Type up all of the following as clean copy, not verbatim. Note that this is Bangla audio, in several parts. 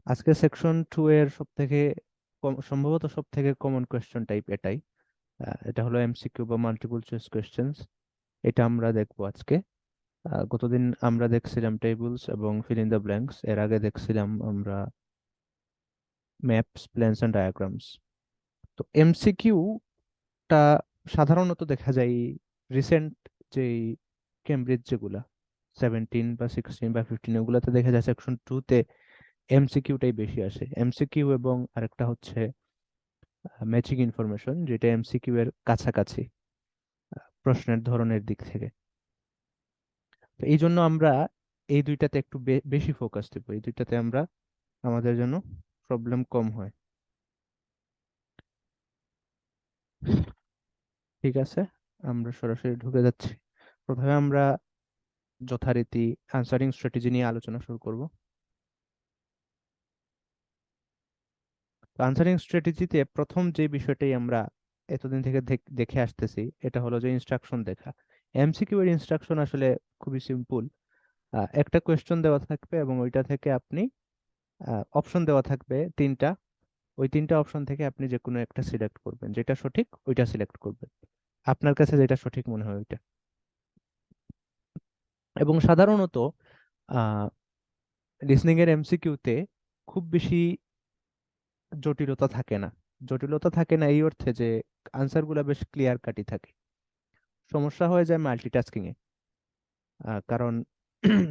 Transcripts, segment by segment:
আজকে সেকশন 2 এর সম্ভবত সব থেকে কমন কোয়েশ্চেন টাইপ এটাই। এটা হলো এমসিকিউ বা মাল্টিপল চয়েস কোয়েশ্চেন্স। এটা আমরা দেখবো আজকে। গতদিন আমরা দেখছিলাম টেবিলস এবং ফিল ইন দ্য ব্ল্যাঙ্কস, এর আগে দেখছিলাম আমরা ম্যাপস, প্ল্যানস এন্ড ডায়াগ্রামস। তো এমসিকিউটা সাধারণত দেখা যায় রিসেন্ট যেই কেমব্রিজ যেগুলা 17 বা 16 বা 15 ওগুলাতে দেখা যায় সেকশন 2 তে এমসিকিউটাই বেশি আসে। এমসিকিউ এবং আরেকটা হচ্ছে ম্যাচিং ইনফরমেশন, যেটা এমসিকিউ এর কাছাকাছি প্রশ্নের ধরনের দিক থেকে। তো এই জন্য আমরা এই দুইটাতে একটু বেশি ফোকাস দেব, এই দুইটাতে আমরা আমাদের জন্য প্রবলেম কম হয়। ঠিক আছে, আমরা সরাসরি ঢুকে যাচ্ছি। প্রথমে আমরা যথারীতি আনসারিং স্ট্র্যাটেজি নিয়ে আলোচনা শুরু করব। তো আনসারিং স্ট্র্যাটেজিতে প্রথম যে বিষয়টাই আমরা এতদিন থেকে দেখে আসতেছি, এটা হলো যে ইনস্ট্রাকশন দেখা। এমসিকিউ এর ইনস্ট্রাকশন আসলে খুবই সিম্পল। একটা কোয়েশ্চেন দেওয়া থাকবে এবং ওইটা থেকে আপনি অপশন দেওয়া থাকবে তিনটা। ওই তিনটা অপশন থেকে আপনি যে কোনো একটা সিলেক্ট করবেন, যেটা সঠিক ওইটা সিলেক্ট করবেন, আপনার কাছে যেটা সঠিক মনে হয় ওইটা। এবং সাধারণত আহ লিসনিং এর এমসিকিউতে খুব বেশি জটিলতা থাকে না। জটিলতা থাকে না এই অর্থে যে আনসার গুলা বেশ ক্লিয়ার কাটই থাকে। সমস্যা হয়ে যায় মাল্টিটাস্কিং এ। কারণ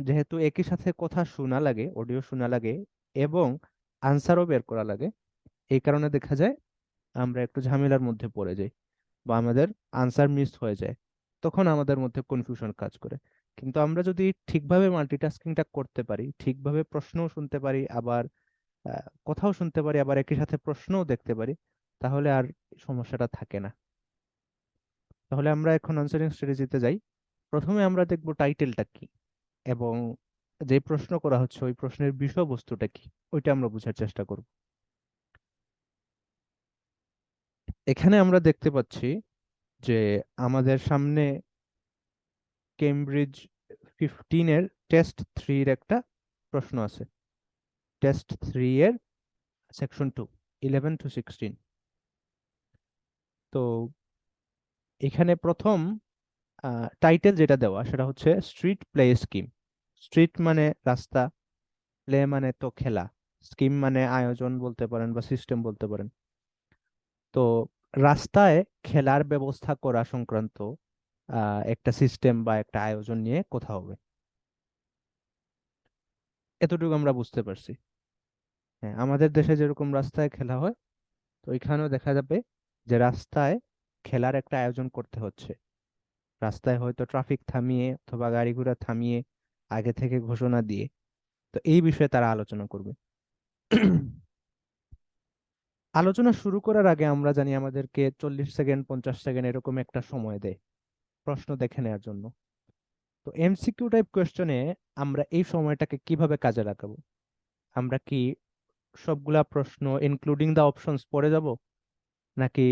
যেহেতু একই সাথে কথা শোনা লাগে, অডিও শোনা লাগে এবং আনসারও বের করা লাগে, এই কারণে দেখা যায় আমরা একটু ঝামেলার মধ্যে পড়ে যাই বা আমাদের আনসার মিস হয়ে যায়। তখন আমাদের মধ্যে কনফিউশন কাজ করে। কিন্তু আমরা যদি ঠিকভাবে মাল্টিটাস্কিংটা করতে পারি, ঠিকভাবে প্রশ্নও শুনতে পারি, আবার কথাও শুনতে পারি, আবার একই সাথে প্রশ্নও দেখতে পারি, তাহলে আর সমস্যাটা থাকে না। তাহলে আমরা এখন আনসারিং স্ট্র্যাটেজিতে যাই। প্রথমে আমরা দেখব টাইটেলটা কি এবং যে প্রশ্ন করা হচ্ছে ওই প্রশ্নের বিষয়বস্তুটা কি, ওইটা আমরা বোঝার চেষ্টা করব। এখানে আমরা দেখতে পাচ্ছি যে আমাদের সামনে কেমব্রিজ 15 এর টেস্ট 3 এর একটা প্রশ্ন আছে। টেস্ট 3 এর সেকশন 2, 11 to 16। তো এখানে প্রথম টাইটেল যেটা দেওয়া সেটা হচ্ছে স্ট্রিট প্লে স্কিম। স্ট্রিট মানে রাস্তা, প্লে মানে তো খেলা, স্কিম মানে আয়োজন বলতে পারেন বা সিস্টেম বলতে পারেন। তো রাস্তায় খেলার ব্যবস্থা করা সংক্রান্ত একটা সিস্টেম বা একটা আয়োজন নিয়ে কথা হবে। এতটুকু আমরা বুঝতে পারছি। হ্যাঁ, আমাদের দেশে যেরকম রাস্তায় খেলা হয়, তো এখানেও দেখা যাবে যে রাস্তায় খেলার একটা আয়োজন করতে হচ্ছে। রাস্তায় হয়তো ট্রাফিক থামিয়ে অথবা গাড়ি ঘোড়া থামিয়ে আগে থেকে ঘোষণা দিয়ে। তো এই বিষয়ে তারা আলোচনা করবে। আলোচনা শুরু করার আগে আমরা জানি আমাদেরকে 40 সেকেন্ড 50 সেকেন্ড এরকম একটা সময় দেয় প্রশ্ন দেখে নেওয়ার জন্য। তো এমসিকিউ টাইপ কোয়েশ্চনে আমরা এই সময়টাকে কিভাবে কাজে লাগাবো? আমরা কি সবগুলা প্রশ্ন ইনক্লুডিং দা অপশনস পড়ে যাব, নাকি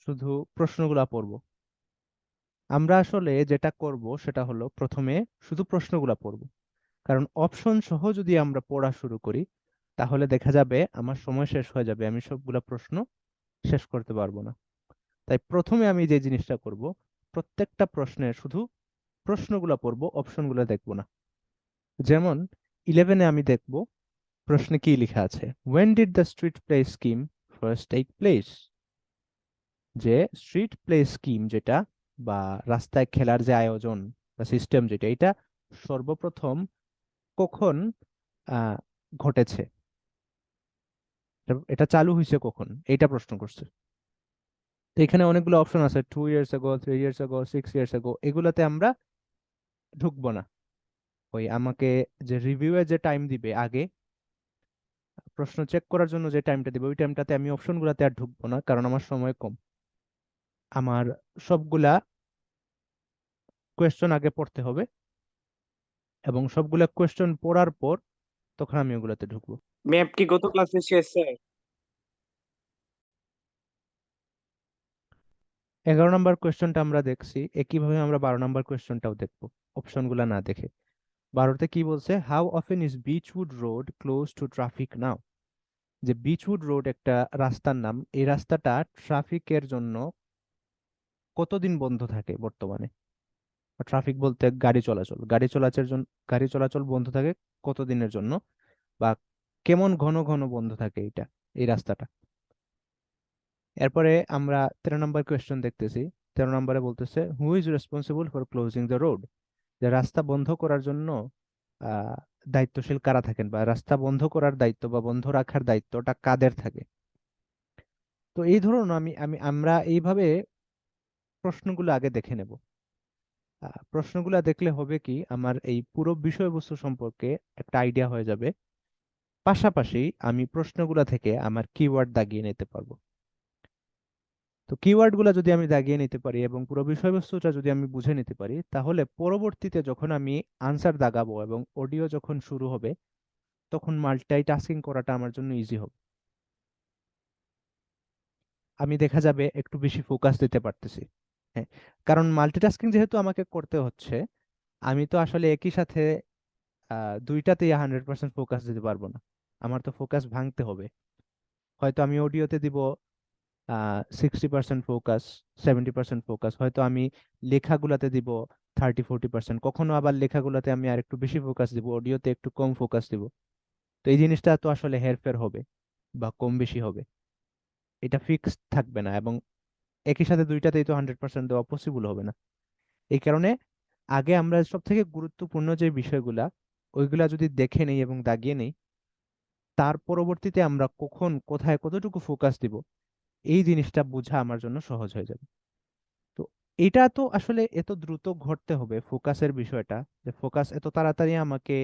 শুধু প্রশ্নগুলা পড়বো? আমরা আসলে যেটা করব সেটা হলো প্রথমে শুধু প্রশ্নগুলা পড়ব। কারণ অপশন সহ যদি আমরা পড়া শুরু করি, তাহলে দেখা যাবে আমার সময় শেষ হয়ে যাবে, আমি সবগুলা প্রশ্ন শেষ করতে পারবো না। তাই প্রথমে আমি যে জিনিসটা করব, প্রত্যেকটা প্রশ্নের শুধু প্রশ্নগুলা পড়বো, অপশনগুলো দেখবো না। যেমন 11-এ আমি দেখব প্রশ্নে কি লেখা আছে, when did the street play scheme first take place? যে স্ট্রিট প্লে স্কিম যেটা বা রাস্তায় খেলার যে আয়োজন বা সিস্টেম যেটা, এটা সর্বপ্রথম কখন আহ ঘটেছে, এটা চালু হয়েছে কখন, এইটা প্রশ্ন করছে। তো এখানে অনেকগুলো অপশন আছে, 2 years ago, 3 years ago, 6 years ago, এগুলাতে আমরা ঢুকবো না। ওই আমাকে যে রিভিউ এর যে টাইম দিবে আগে, প্রশ্ন চেক করার জন্য যে টাইমটা দিবে, ওই টাইমটাতে আমি অপশন গুলাতে আর ঢুকবো না, কারণ আমার সময় কম। আমার সবগুলা কোয়েশ্চন আগে পড়তে হবে এবং সবগুলা কোয়েশ্চন পড়ার পর তখন আমি ওগুলাতে ঢুকবো। ম্যাপ কি গত ক্লাসে শেষ স্যার? 11 নম্বর কোয়েশ্চনটা আমরা দেখছি, একইভাবে আমরা 12 নম্বর কোয়েশ্চনটাও দেখবো অপশনগুলা না দেখে। 12তে কি বলছে, how often is Beechwood Road close to traffic now? যে বিচউড রোড একটা রাস্তার নাম, এই রাস্তাটা ট্রাফিকের জন্য কতদিন বন্ধ থাকে বর্তমানে? ট্রাফিক বলতে গাড়ি চলাচল বন্ধ থাকে কতদিনের জন্য, বা কেমন ঘন ঘন বন্ধ থাকে এই রাস্তাটা। এরপরে আমরা 13 নম্বর কোয়েশ্চেন দেখতেছি। 13 নম্বরে বলতেছে, who is responsible for closing the road? যে রাস্তা বন্ধ করার জন্য আহ দায়িত্বশীল কারা থাকেন, বা রাস্তা বন্ধ করার দায়িত্ব বা বন্ধ রাখার দায়িত্বটা কাদের থাকে? তো এই ধরুন আমরা এইভাবে প্রশ্নগুলো আগে দেখে নেব। প্রশ্নগুলো দেখলে হবে কি, আমার এই পুরো বিষয়বস্তু সম্পর্কে একটা আইডিয়া হয়ে যাবে। পাশাপাশি আমি প্রশ্নগুলা থেকে আমার কিওয়ার্ড দাগিয়ে নিতে পারবো। তো কিওয়ার্ড গুলা যদি আমি দাগিয়ে নিতে পারি এবং পুরো বিষয়বস্তুটা যদি আমি বুঝে নিতে পারি, তাহলে পরবর্তীতে যখন আমি আনসার দাগাবো এবং অডিও যখন শুরু হবে, তখন মাল্টিটাস্কিং করাটা আমার জন্য ইজি হবে। আমি দেখা যাবে একটু বেশি ফোকাস দিতে পারতেছি। হ্যাঁ, কারণ মাল্টিটাস্কিং যেহেতু আমাকে করতে হচ্ছে, আমি তো আসলে একই সাথে দুইটাতেই 100% ফোকাস দিতে পারবো না। আমার তো ফোকাস ভাঙতে হবে। হয়তো আমি অডিওতে দিব 60% ফোকাস, 70% ফোকাস, হয়তো আমি লেখাগুলাতে দিব 30-40%, কখনো আবার লেখাগুলাতে আমি আর একটু বেশি ফোকাস দিব, অডিওতে একটু কম ফোকাস দিব। তো এই জিনিসটা তো আসলে হেরফের হবে বা কম বেশি হবে, এটা ফিক্সড থাকবে না, এবং একই সাথে দুইটাতেই তো 100% দেওয়া পসিবল হবে না। এই কারণে আগে আমরা সব থেকে গুরুত্বপূর্ণ যে বিষয়গুলা, ওইগুলা যদি দেখে নেই এবং দাগিয়ে নেই, তার পরবর্তীতে আমরা কখন কোথায় কতটুকু ফোকাস দিব, এই জিনিসটা বোঝা আমার জন্য সহজ হয়ে যাবে। তো এটা তো আসলে এত দ্রুত ঘটতে হবে ফোকাসের বিষয়টা, যে ফোকাস এত তাড়াতাড়ি আমাকে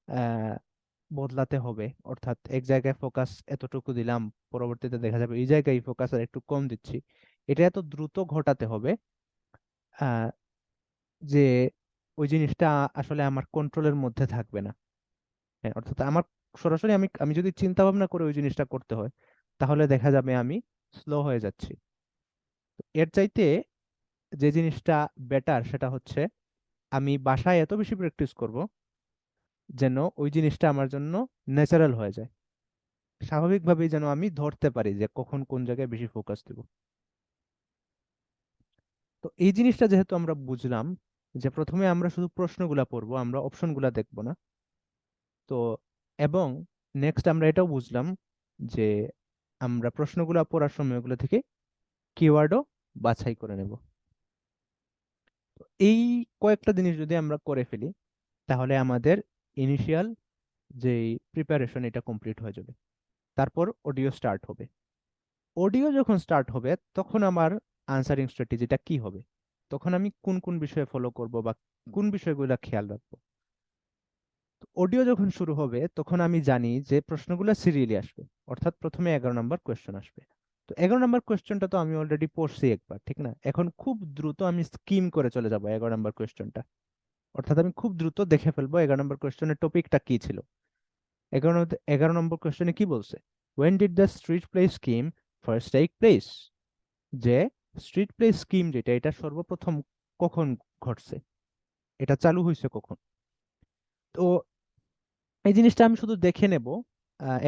আহ বদলাতে হবে, অর্থাৎ এক জায়গায় ফোকাস এতটুকু দিলাম, পরবর্তীতে দেখা যাবে এই জায়গায় ফোকাস আর একটু কম দিচ্ছি। এটা এত দ্রুত ঘটাতে হবে আহ যে ওই জিনিসটা আসলে আমার কন্ট্রোলের মধ্যে থাকবে না। হ্যাঁ, অর্থাৎ আমার সরাসরি আমি যদি চিন্তা ভাবনা করে ওই জিনিসটা করতে হয়, তাহলে দেখা যাবে আমি স্লো হয়ে যাচ্ছি। এর চাইতে যে জিনিসটা বেটার সেটা হচ্ছে, আমি বাসায় এত বেশি প্র্যাকটিস করব যেন ওই জিনিসটা আমার জন্য ন্যাচারাল হয়ে যায়, স্বাভাবিকভাবেই যেন আমি ধরতে পারি যে কখন কোন জায়গায় বেশি ফোকাস দেব। তো এই জিনিসটা যেহেতু আমরা বুঝলাম, যে প্রথমে আমরা শুধু প্রশ্নগুলা পড়বো, আমরা অপশনগুলা দেখবো না। তো এবং নেক্সট আমরা এটাও বুঝলাম যে আমরা প্রশ্নগুলা পড়ার সময় ওগুলো থেকে কিওয়ার্ডও বাছাই করে নেব। তো এই কয়েকটা জিনিস যদি আমরা করে ফেলি, তাহলে আমাদের ইনিশিয়াল যেই প্রিপারেশন এটা কমপ্লিট হয়ে যাবে। তারপর অডিও স্টার্ট হবে। অডিও যখন স্টার্ট হবে, তখন আমার আনসারিং স্ট্র্যাটেজিটা কি হবে, তখন আমি কোন কোন বিষয়ে ফলো করব বা কোন বিষয়গুলো খেয়াল রাখবো। অডিও যখন শুরু হবে, তখন আমি জানি যে প্রশ্নগুলো সিরিয়ালি আসবে, অর্থাৎ প্রথমে 11 নম্বর কোয়েশ্চেন আসবে। তো 11 নম্বর কোয়েশ্চেনটা তো আমি অলরেডি পড়ছি একবার, ঠিক না? এখন খুব দ্রুত আমি স্কিম করে চলে যাব 11 নম্বর কোয়েশ্চেনটা, অর্থাৎ আমি খুব দ্রুত দেখে ফেলবো 11 নম্বর কোয়েশ্চেনের টপিকটা কি ছিল। 11 নম্বর কোয়েশ্চেনে কি বলছে, when did the street play scheme first take place? যে স্ট্রিট প্লে স্কিম যেটা, এটা সর্বপ্রথম কখন ঘটছে, এটা চালু হয়েছে কখন? তো এই জিনিসটা আমি শুধু দেখে নেব,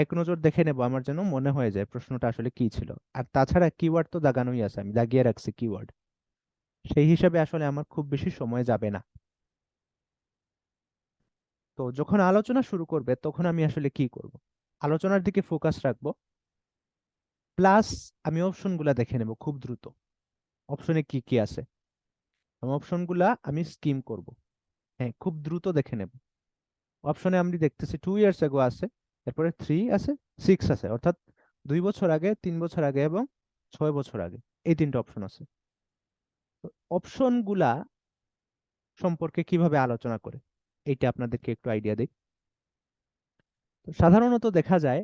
এক নজর দেখে নেব, আমার যেন মনে হয়ে যায় প্রশ্নটা আসলে কি ছিল। আর তাছাড়া কিওয়ার্ড তো দাগানোই আছে, আমি দাগিয়ে রাখছি কিওয়ার্ড, সেই হিসাবে আসলে আমার খুব বেশি সময় যাবে না। তো যখন আলোচনা শুরু করবে, তখন আমি আসলে কি করব, আলোচনার দিকে ফোকাস রাখবো, প্লাস আমি অপশনগুলা দেখে নেব খুব দ্রুত, অপশনে কি কি আছে, অপশনগুলা আমি স্কিম করব। হ্যাঁ, খুব দ্রুত দেখে নেব। অপশনে আমি দেখতেছি 2 ইয়ার্স এগো আছে, এরপরে 3 আছে, 6 আছে, অর্থাৎ 2 বছর আগে, 3 বছর আগে এবং 6 বছর আগে, এই তিনটা অপশন আছে। অপশন গুলা সম্পর্কে কিভাবে আলোচনা করে, এইটা আপনাদেরকে একটু আইডিয়া দিই। তো সাধারণত দেখা যায়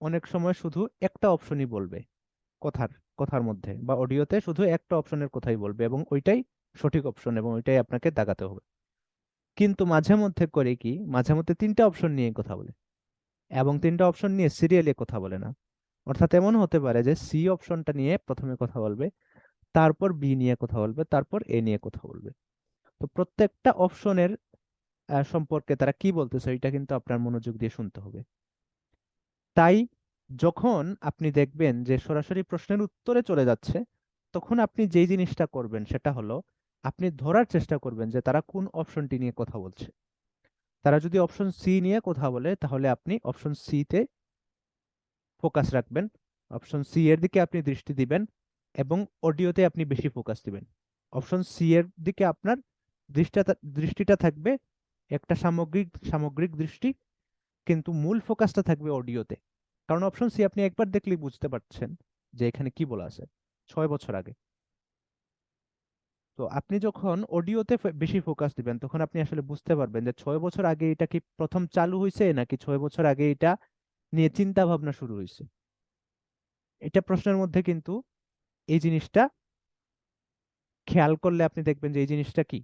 অনেক সময় শুধু একটা অপশনই বলবে, কথার কথার মধ্যে বা অডিওতে শুধু একটা অপশনের কথাই বলবে, এবং ওইটাই সঠিক অপশন এবং ওইটাই আপনাকে দাগাতে হবে। কিন্তু মাঝে মধ্যে করে কি, মাঝে মধ্যে তিনটা অপশন নিয়ে কথা বলে, এবং তিনটা অপশন নিয়ে সিরিয়ালি কথা বলে না। অর্থাৎ এমন হতে পারে যে সি অপশনটা নিয়ে প্রথমে কথা বলবে, তারপর বি নিয়ে কথা বলবে, তারপর এ নিয়ে কথা বলবে। তো প্রত্যেকটা অপশনের সম্পর্কে তারা কি বলতেছে এটা কিন্তু আপনার মনোযোগ দিয়ে শুনতে হবে। তাই যখন আপনি দেখবেন যে সরাসরি প্রশ্নের উত্তরে চলে যাচ্ছে, তখন আপনি যেই জিনিসটা করবেন সেটা হলো আপনি ধরার চেষ্টা করবেন যে তারা কোন অপশনটি নিয়ে কথা বলছে। তারা যদি অপশন সি নিয়ে কথা বলে তাহলে আপনি অপশন সি তে ফোকাস রাখবেন, অপশন সি এর দিকে আপনি দৃষ্টি দিবেন এবং অডিওতে আপনি বেশি ফোকাস দিবেন। অপশন সি এর দিকে আপনার দৃষ্টিটা থাকবে একটা সামগ্রিক সামগ্রিক দৃষ্টি, কিন্তু মূল ফোকাসটা থাকবে অডিওতে। কারণ অপশন সি আপনি একবার দেখলেই বুঝতে পারছেন যে এখানে কি বলা আছে 6 বছর আগে। তো আপনি যখন অডিওতে বেশি ফোকাস দিবেন তখন আপনি আসলে বুঝতে পারবেন যে 6 বছর আগে এটা কি প্রথম চালু হয়েছে নাকি 6 বছর আগে এটা নিয়ে চিন্তা ভাবনা শুরু হয়েছে। এটা প্রশ্নের মধ্যে কিন্তু এই জিনিসটা খেয়াল করলে আপনি দেখবেন যে এই জিনিসটা কি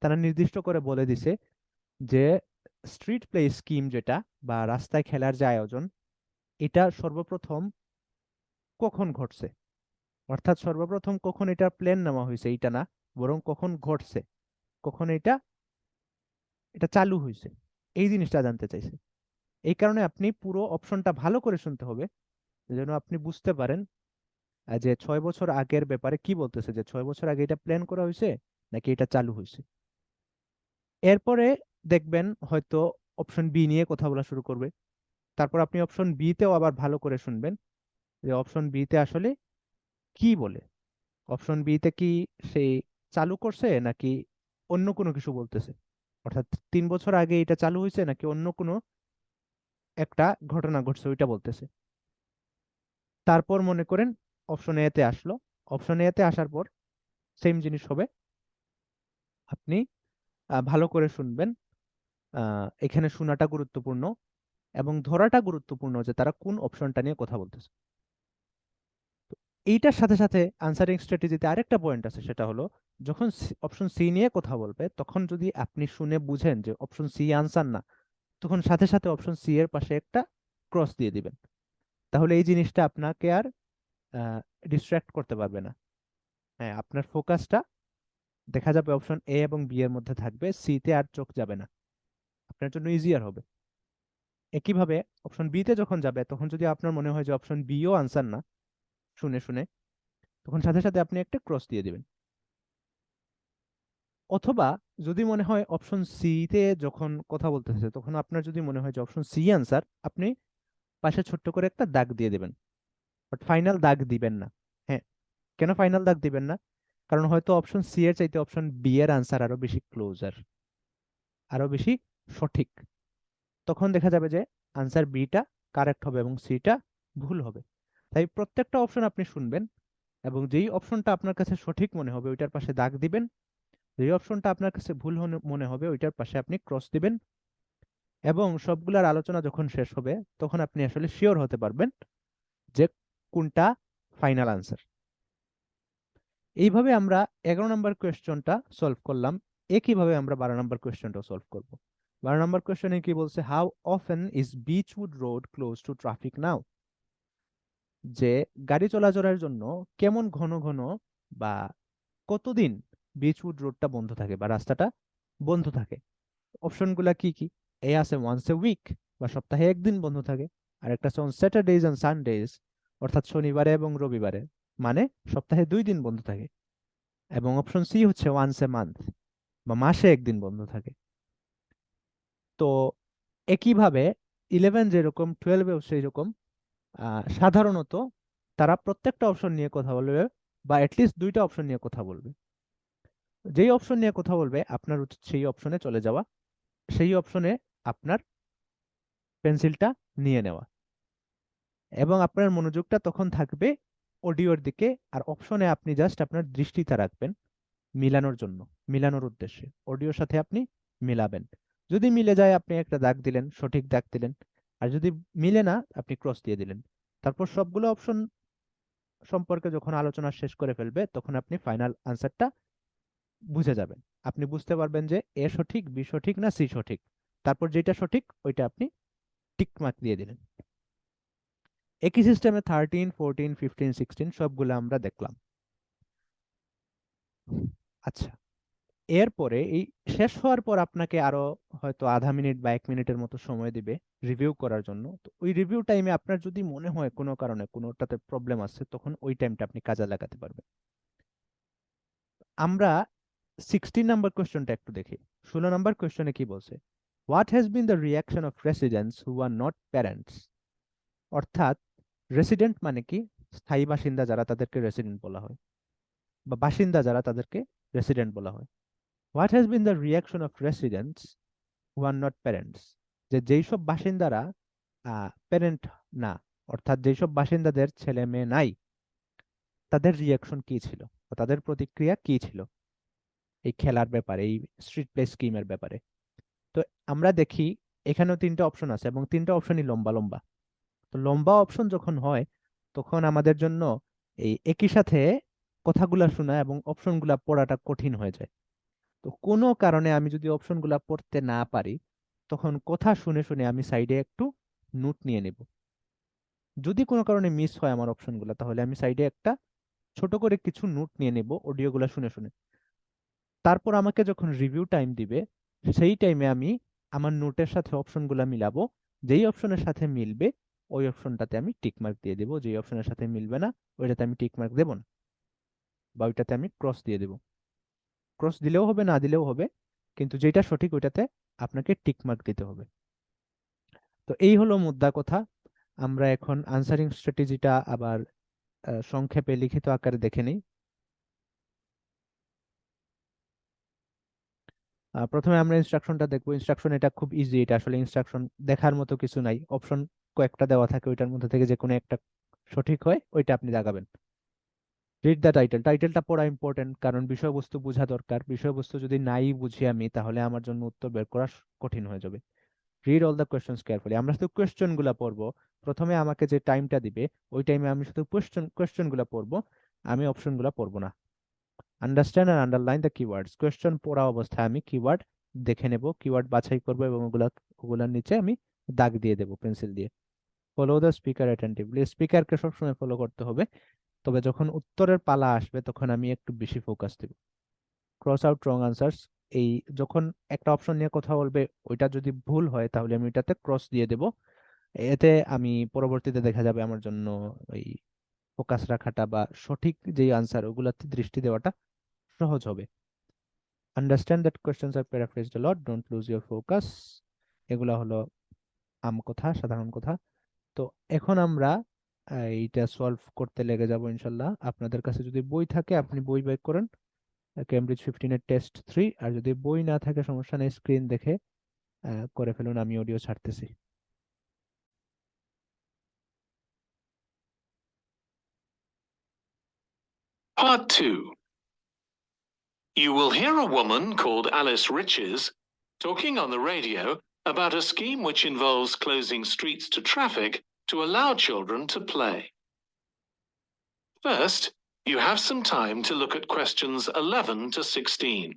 তারা নির্দিষ্ট করে বলে দিছে যে স্ট্রিট প্লে স্কিম যেটা বা রাস্তায় খেলার যে আয়োজন, এটা সর্বপ্রথম কখন ঘটছে। অর্থাৎ সর্বপ্রথম কখন এটা প্ল্যান নেওয়া হয়েছে এটা না, বরং কখন ঘটছে, কখন এটা এটা চালু হয়েছে, এই জিনিসটা জানতে চাইছে। এই কারণে আপনি পুরো অপশনটা ভালো করে শুনতে হবে যেন আপনি বুঝতে পারেন যে 6 বছর আগের ব্যাপারে কি বলতেছে, যে 6 বছর আগে এটা প্ল্যান করা হয়েছে নাকি এটা চালু হয়েছে। এরপরে দেখবেন হয়তো অপশন বি নিয়ে কথা বলা শুরু করবে। তারপর আপনি অপশন বি তেও আবার ভালো করে শুনবেন যে অপশন বি তে আসলে কি বলে। অপশন বি তে কি সেই চালু করছে নাকি অন্য কোনো কিছু বলতেছে, অর্থাৎ 3 বছর আগে এটা চালু হয়েছে নাকি অন্য কোনো একটা ঘটনা ঘটছে ওইটা বলতেছে। তারপর মনে করেন অপশন এ তে আসলো, অপশন এ তে আসার পর সেম জিনিস হবে। আপনি ভালো করে শুনবেন, এখানে শোনাটা গুরুত্বপূর্ণ এবং ধরাটা গুরুত্বপূর্ণ যে তারা কোন অপশনটা নিয়ে কথা বলতেছে। এইটার সাথে সাথে আনসারিং স্ট্র্যাটেজিতে আরেকটা পয়েন্ট আছে, সেটা হলো যখন অপশন সি নিয়ে কথা বলবে তখন যদি আপনি শুনে বুঝেন যে অপশন সি আনসার না, তখন সাথে সাথে অপশন সি এর পাশে একটা ক্রস দিয়ে দিবেন। তাহলে এই জিনিসটা আপনাকে আর ডিস্ট্রাক্ট করতে পারবে না। হ্যাঁ, আপনার ফোকাসটা দেখা যাবে অপশন এ এবং বি এর মধ্যে থাকবে, সি তে আর চোখ যাবে না, আপনার জন্য ইজিয়ার হবে। একইভাবে অপশন বি তে যখন যাবে তখন যদি আপনার মনে হয় যে অপশন বিও আনসার না শুনে শুনে, তখন সাথে সাথে আপনি একটা ক্রস দিয়ে দিবেন। অথবা যদি মনে হয় অপশন সি তে যখন কথা বলতেছে তখন আপনার যদি মনে হয় যে অপশন সি আনসার, আপনি পাশে ছোট্ট করে একটা দাগ দিয়ে দিবেন, বাট ফাইনাল দাগ দিবেন না। হ্যাঁ, কেন ফাইনাল দাগ দিবেন না? কারণ হয়তো অপশন সি এর চাইতে অপশন বি এর আনসার আরো বেশি ক্লোজার, আরো বেশি সঠিক। তখন দেখা যাবে যে আনসার বিটা কারেক্ট হবে এবং সিটা ভুল হবে। তাই প্রত্যেকটা অপশন আপনি শুনবেন এবং যেই অপশনটা আপনার কাছে সঠিক মনে হবে ওইটার পাশে দাগ দিবেন, যেই অপশনটা আপনার কাছে ভুল মনে হবে ওইটার পাশে আপনি ক্রস দিবেন। এবং সবগুলার আলোচনা যখন শেষ হবে তখন আপনি আসলে শিওর হতে পারবেন যে কোনটা ফাইনাল আনসার। এইভাবে আমরা 11 নম্বর কোয়েশ্চনটা সলভ করলাম। একইভাবে আমরা 12 নম্বর কোয়েশ্চনটাও সলভ করব। 12 নম্বর কোয়েশ্চনে কি বলছে, how often is Beechwood Road close to traffic now, যে গাড়ি চলাচলের জন্য কেমন ঘন ঘন বা কতদিন বিচউড রোডটা বন্ধ থাকে বা রাস্তাটা বন্ধ থাকে। অপশনগুলা কি কি? এ আছে ওয়ান্স এ উইক বা সপ্তাহে একদিন বন্ধ থাকে, আর একটা আছে অন স্যাটারডেজ এন্ড সানডেজ অর্থাৎ শনিবারে এবং রবিবারে, মানে সপ্তাহে 2 দিন বন্ধ থাকে। এবং অপশন সি হচ্ছে ওয়ান্স এ মান্থ বা মাসে একদিন বন্ধ থাকে। তো একইভাবে 11 যেরকম 12এও সেই রকম সাধারণত তারা প্রত্যেকটা অপশন নিয়ে কথা বলবে বা অ্যাটলিস্ট 2টা অপশন নিয়ে কথা বলবে। যেই অপশন নিয়ে কথা বলবে আপনার উচিত সেই অপশনে চলে যাওয়া, সেই অপশনে আপনার পেন্সিলটা নিয়ে নেওয়া এবং আপনার মনোযোগটা তখন থাকবে অডিওর দিকে। আর অপশনে আপনি জাস্ট আপনার দৃষ্টিটা রাখবেন মিলানোর জন্য, মিলানোর উদ্দেশ্যে অডিওর সাথে আপনি মিলাবেন। যদি মিলে যায় আপনি একটা দাগ দিলেন, সঠিক দাগ দিলেন। আর যদি মিলে না আপনি ক্রস দিয়ে দিলেন। তারপর সবগুলো অপশন সম্পর্কে যখন আলোচনা শেষ করে ফেলবে তখন আপনি ফাইনাল আনসারটা বুঝে যাবেন। আপনি বুঝতে পারবেন যে এ সঠিক, বি সঠিক না সি সঠিক। তারপর যেটা সঠিক ওইটা আপনি টিক মার্ক দিয়ে দিলেন। একই সিস্টেমে 13, 14, 15, 16 সবগুলো আমরা দেখলাম। আচ্ছা, এরপরে এই শেষ হওয়ার পর আপনাকে আরো হয়তো আধা মিনিট বা 1 মিনিটের মতো সময় দিবে রিভিউ করার জন্য। তো ওই রিভিউ টাইমে আপনার যদি মনে হয় কোনো কারণে কোনোটাতে প্রবলেম আছে, তখন ওই টাইমটা আপনি কাজে লাগাতে পারবেন। আমরা 16 নাম্বার কোয়েশ্চনটা একটু দেখি। 16 নাম্বার কোয়েশ্চনে কি বলছে? What has been the reaction of residents who are not parents? অর্থাৎ রেসিডেন্ট মানে কি? স্থায়ী বাসিন্দা যারা, তাদেরকে রেসিডেন্ট বলা হয়, বা বাসিন্দা যারা, তাদেরকে রেসিডেন্ট বলা হয়। What has been the reaction of residents who are not parents? যে যেই সব বাসিন্দারা প্যারেন্ট না, অর্থাৎ যেই সব বাসিন্দাদের ছেলে মেয়ে নাই, তাদের রিয়াকশন কি ছিল, বা তাদের প্রতিক্রিয়া কি ছিল এই খেলার ব্যাপারে, এই স্ট্রিট প্লে স্কিমের ব্যাপারে। তো আমরা দেখি এখানেও 3টা অপশন আছে, এবং 3টা অপশনই লম্বা লম্বা। তো লম্বা অপশন যখন হয়, তখন আমাদের জন্য এই একই সাথে কথাগুলা শোনা এবং অপশনগুলা পড়াটা কঠিন হয়ে যায়। তো কোনো কারণে আমি যদি অপশনগুলা পড়তে না পারি, তখন কথা শুনে শুনে আমি সাইডে একটু নোট নিয়ে নেব। যদি কোনো কারণে মিস হয় আমার অপশনগুলো, তাহলে আমি সাইডে একটা ছোট করে কিছু নোট নিয়ে নেব অডিওগুলো শুনে শুনে। তারপর আমাকে যখন রিভিউ টাইম দিবে, সেই টাইমে আমি আমার নোটের সাথে অপশনগুলো মিলাবো। যেই অপশনের সাথে মিলবে ওই অপশনটাতে আমি টিক মার্ক দিয়ে দেবো, যেই অপশনের সাথে মিলবে না ওইটাতে আমি টিক মার্ক দেবো না, বা ওইটাতে আমি ক্রস দিয়ে দেবো। ক্রস দিলেও হবে, না দিলেও হবে, কিন্তু যেটা সঠিক ওইটাতে আপনাকে টিক মার্ক দিতে হবে। তো এই হলো মুদ্রা কথা। আমরা এখন আনসারিং স্ট্র্যাটেজিটা আবার সংক্ষেপে লিখিত আকারে দেখে নিই। প্রথমে আমরা ইনস্ট্রাকশনটা দেখবো। ইনস্ট্রাকশন এটা খুব ইজি, এটা আসলে ইনস্ট্রাকশন দেখার মতো কিছু নাই। অপশন কয়েকটা দেওয়া থাকে, ওইটার মধ্যে থেকে যে কোনো একটা সঠিক হয় ওইটা আপনি দাগাবেন। রিড দ্য টাইটেল, টাইটেলটা পড়া ইম্পর্টেন্ট, কারণ বিষয়বস্তু বোঝা দরকার। বিষয়বস্তু যদি নাই বুঝি আমি, তাহলে আমার জন্য উত্তর বের করা কঠিন হয়ে যাবে। Read all the questions carefully, আমরা শুধু কোয়েশ্চেন গুলা পড়বো। প্রথমে আমাকে যে টাইমটা দিবে ওই টাইমে আমি শুধু কোয়েশ্চেন গুলা পড়বো, আমি অপশন গুলা পড়বো না। আন্ডারস্ট্যান্ড আর আন্ডারলাইন দ্য কিওয়ার্ডস, কোয়েশ্চেন পড়া অবস্থায় আমি কিওয়ার্ড দেখে নেব, কিওয়ার্ড বাছাই করবো, এবং ওগুলার নিচে আমি দাগ দিয়ে দেবো পেন্সিল দিয়ে। ফলো দ্য স্পিকার অ্যাটেন্টিভলি, স্পিকারকে সবসময় ফলো করতে হবে, তবে যখন উত্তরের পালা আসবে তখন আমি একটু বেশি ফোকাস দেব। ক্রস আউট রং আনসার্স, এই যখন একটা অপশন নিয়ে কথা বলবে ওইটা যদি ভুল হয় তাহলে আমি এটাতে ক্রস দিয়ে দেব। এতে আমি পরবর্তীতে দেখা যাবে আমার জন্য ওই ফোকাস রাখাটা বা সঠিক যেই আনসার ওগুলাতে দৃষ্টি দেওয়াটা সহজ হবে। Understand that questions are paraphrased a lot, don't lose your focus. এগুলা হলো কথা, সাধারণ কথা। তো এখন আমরা এইটা সলভ করতে লেগে যাব ইনশাল্লাহ। আপনাদের কাছে যদি বই থাকে আপনি বই বের করেন, কেমব্রিজ 15 এর টেস্ট 3। আর যদি বই না থাকে সমস্যা নেই, স্ক্রিন দেখে করে ফেলুন, আমি audio ছাড়তেছি। Part 2. You will hear a woman called Alice Riches talking on the radio about a scheme which involves closing streets to traffic to allow children to play. First, you have some time to look at questions 11 to 16.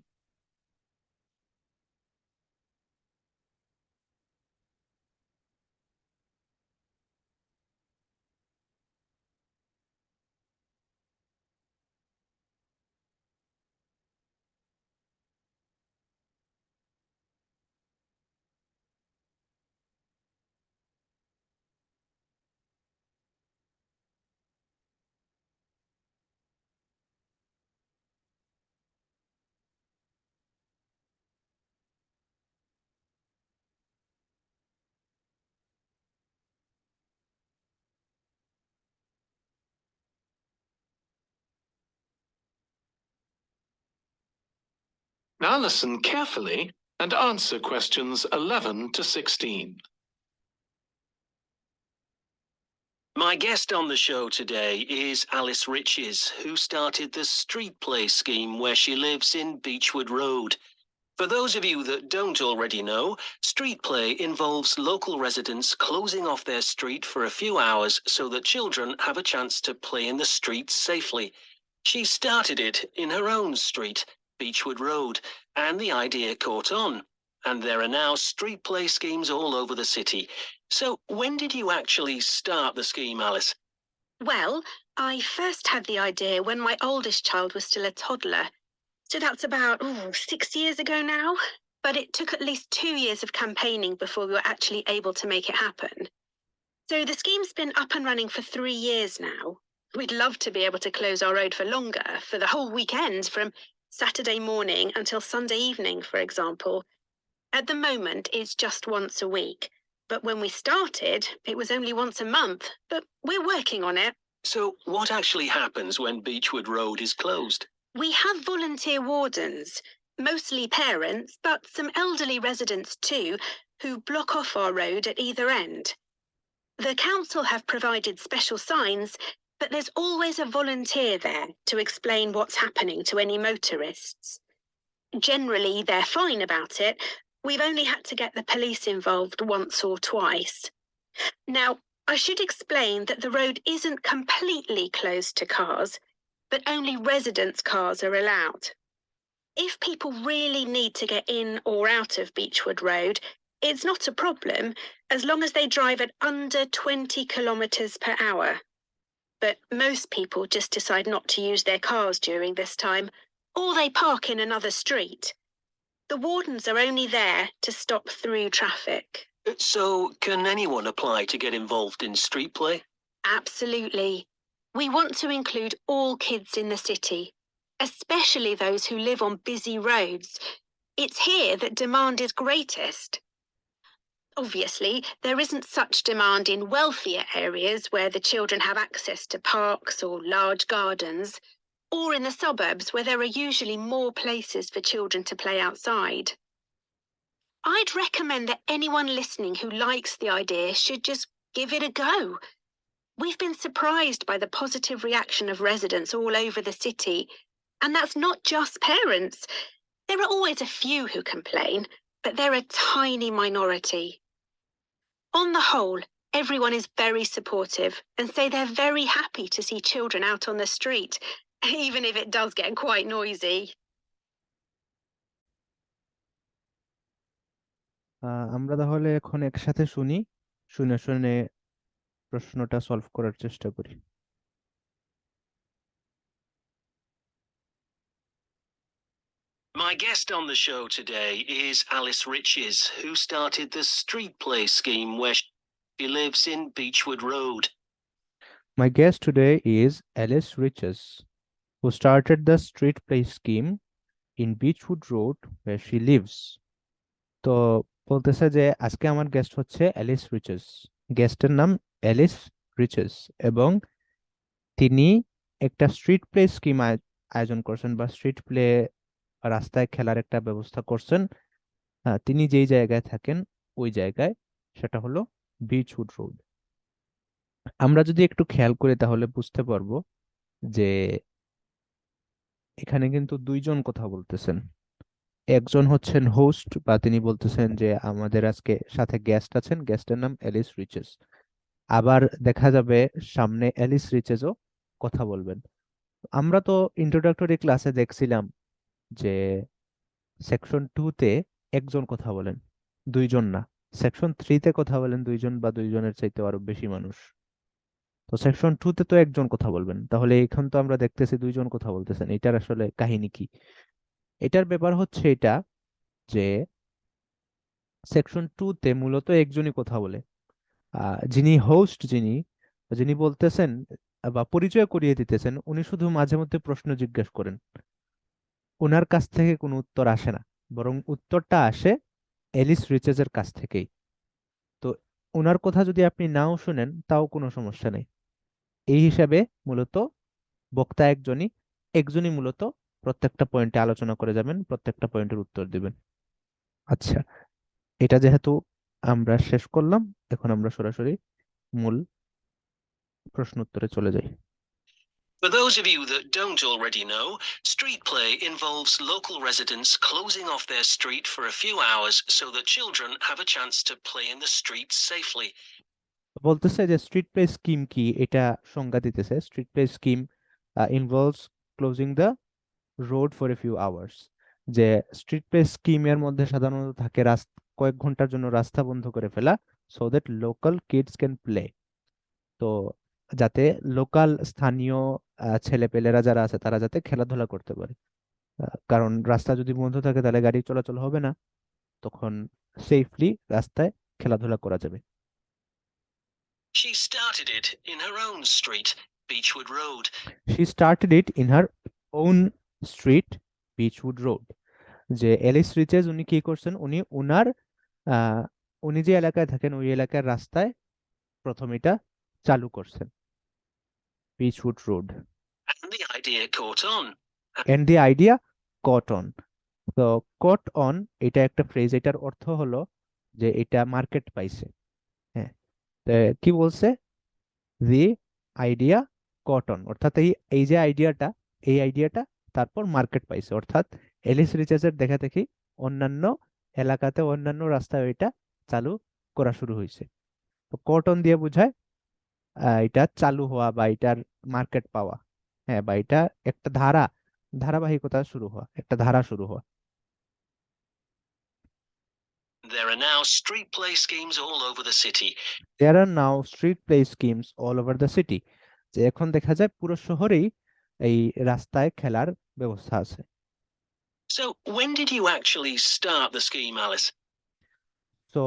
Now listen carefully and answer questions 11 to 16. My guest on the show today is Alice Riches, who started the street play scheme where she lives in Beechwood Road. For those of you that don't already know, street play involves local residents closing off their street for a few hours so that children have a chance to play in the streets safely. She started it in her own street, Beechwood Road, and the idea caught on. And there are now street play schemes all over the city. So when did you actually start the scheme, Alice? Well, I first had the idea when my oldest child was still a toddler. So that's about 6 years ago now. But it took at least 2 years of campaigning before we were actually able to make it happen. So the scheme's been up and running for 3 years now. We'd love to be able to close our road for longer, for the whole weekend, from Saturday morning until Sunday evening, for example. At the moment, it's just once a week. But when we started, it was only once a month. But we're working on it. So, what actually happens when Beechwood Road is closed? We have volunteer wardens, mostly parents, but some elderly residents too, who block off our road at either end. The council have provided special signs, but there's always a volunteer there to explain what's happening to any motorists. Generally, they're fine about it. We've only had to get the police involved once or twice. Now, I should explain that the road isn't completely closed to cars, but only residents' cars are allowed. If people really need to get in or out of Beechwood Road, it's not a problem as long as they drive at under 20 kilometres per hour. But most people just decide not to use their cars during this time, or they park in another street. The wardens are only there to stop through traffic. So, can anyone apply to get involved in street play? Absolutely. We want to include all kids in the city, especially those who live on busy roads. It's here that demand is greatest. Obviously, there isn't such demand in wealthier areas where the children have access to parks or large gardens, or in the suburbs where there are usually more places for children to play outside. I'd recommend that anyone listening who likes the idea should just give it a go. We've been surprised by the positive reaction of residents all over the city, and that's not just parents. There are always a few who complain, but they're a tiny minority. On the whole, everyone is very supportive and say they're very happy to see children out on the street, even if it does get quite noisy. আমরা তাহলে এখন একসাথে শুনি, শুনে শুনে প্রশ্নটা সলভ করার চেষ্টা করি। My guest on the show today is Alice Riches, who started the street play scheme where she lives in Beechwood Road. My guest today is Alice Riches, who started the street play scheme in Beechwood Road where she lives. তো বলতেছে যে আজকে আমার গেস্ট হচ্ছে অ্যালিস রিচেস। গেস্টের নাম অ্যালিস রিচেস এবং তিনি একটা স্ট্রিট প্লে স্কিম আয়োজন করছেন বা স্ট্রিট প্লে রাস্তায় খেলার একটা ব্যবস্থা করছেন। তিনি যেই জায়গায় থাকেন ওই জায়গায়, সেটা হলো বিচউড রোড। আমরা যদি একটু খেয়াল করি তাহলে বুঝতে পারবো যে এখানে কিন্তু দুইজন কথা বলতেছেন। একজন হচ্ছেন হোস্ট বা তিনি বলতেছেন যে আমাদের আজকে সাথে গেস্ট আছেন, গেস্টের নাম অ্যালিস রিচেস। আবার দেখা যাবে সামনে অ্যালিস রিচেসও কথা বলবেন। আমরা তো ইন্ট্রোডাক্টরি ক্লাসে দেখছিলাম যে সেকশন 2-তে একজন কথা বলেন, দুইজন না। সেকশন 3-তে কথা বলেন দুইজন বা দুইজনের চাইতে আরো বেশি মানুষ। তো সেকশন 2-তে তো একজন কথা বলবেন, তাহলে এখন তো আমরা দেখতেছি দুইজন কথা বলতেছেন। এটার আসলে কাহিনী কি? এটার ব্যাপার হচ্ছে এটা যে সেকশন 2-তে মূলত একজনই কথা বলে। যিনি হোস্ট, যিনি বলতেছেন বা পরিচয় করিয়ে দিতেছেন, উনি শুধু মাঝে মধ্যে প্রশ্ন জিজ্ঞেস করেন। ওনার কাছ থেকে কোনো উত্তর আসে না, বরং উত্তরটা আসে অ্যালিস রিচেসের কাছ থেকেই। তো ওনার কথা যদি আপনি নাও শুনেন তাও কোনো সমস্যা নেই। এই হিসাবে মূলত বক্তা একজনই মূলত প্রত্যেকটা পয়েন্টে আলোচনা করে যাবেন, প্রত্যেকটা পয়েন্টের উত্তর দিবেন। আচ্ছা, এটা যেহেতু আমরা শেষ করলাম, এখন আমরা সরাসরি মূল প্রশ্ন উত্তরে চলে যাই। For those of you that don't already know, street play involves local residents closing off their street for a few hours so that children have a chance to play in the streets safely. বলতেছে যে স্ট্রিট প্লে স্কিম কি, এটা সংজ্ঞা দিতেছে। Street play scheme involves closing the road for a few hours. যে স্ট্রিট প্লে স্কিমের মধ্যে সাধারণত থাকে কয়েক ঘন্টার জন্য রাস্তা বন্ধ করে ফেলা, so that local kids can play. তো যাতে লোকাল স্থানীয় ছেলেপেলেরা যারা আছে তারা যাতে খেলাধুলা করতে পারে। কারণ রাস্তা যদি বন্ধ থাকে তাহলে গাড়ি চলাচল হবে না, তখন সেফলি রাস্তায় খেলাধুলা করা যাবে। She started it in her own street, Beechwood Road. She started it in her own street, Beechwood Road. যে এলিস রিচেস উনি কি করছেন, উনি যে এলাকায় থাকেন ওই এলাকার রাস্তায় প্রথম এটা চালু করছেন, Beechwood Road. And the idea caught on. And the idea caught on. তো কট অন এটা একটা ফ্রেজ, এটার অর্থ হলো যে এটা মার্কেট পাইছে। হ্যাঁ, তো কি বলছে, দি আইডিয়া কট অন, অর্থাৎ এই যে এই আইডিয়াটা তারপর মার্কেট পাইছে, অর্থাৎ এলিস রিচার্সের দেখা দেখি অন্যান্য এলাকাতে অন্যান্য রাস্তায় এটা চালু করা শুরু হয়েছে। তো কট অন দিয়ে বোঝায় এটা চালু হওয়া বা এটার মার্কেট পাওয়া, হ্যাঁ, বা এটা একটা ধারাবাহিকতা শুরু হওয়া, একটা ধারা শুরু হওয়া। There are now street play schemes all over the city. There are now street play schemes all over the city. যে এখন দেখা যায় পুরো শহরেই এই রাস্তায় খেলার ব্যবস্থা আছে। So, when did you actually start the scheme, Alice? So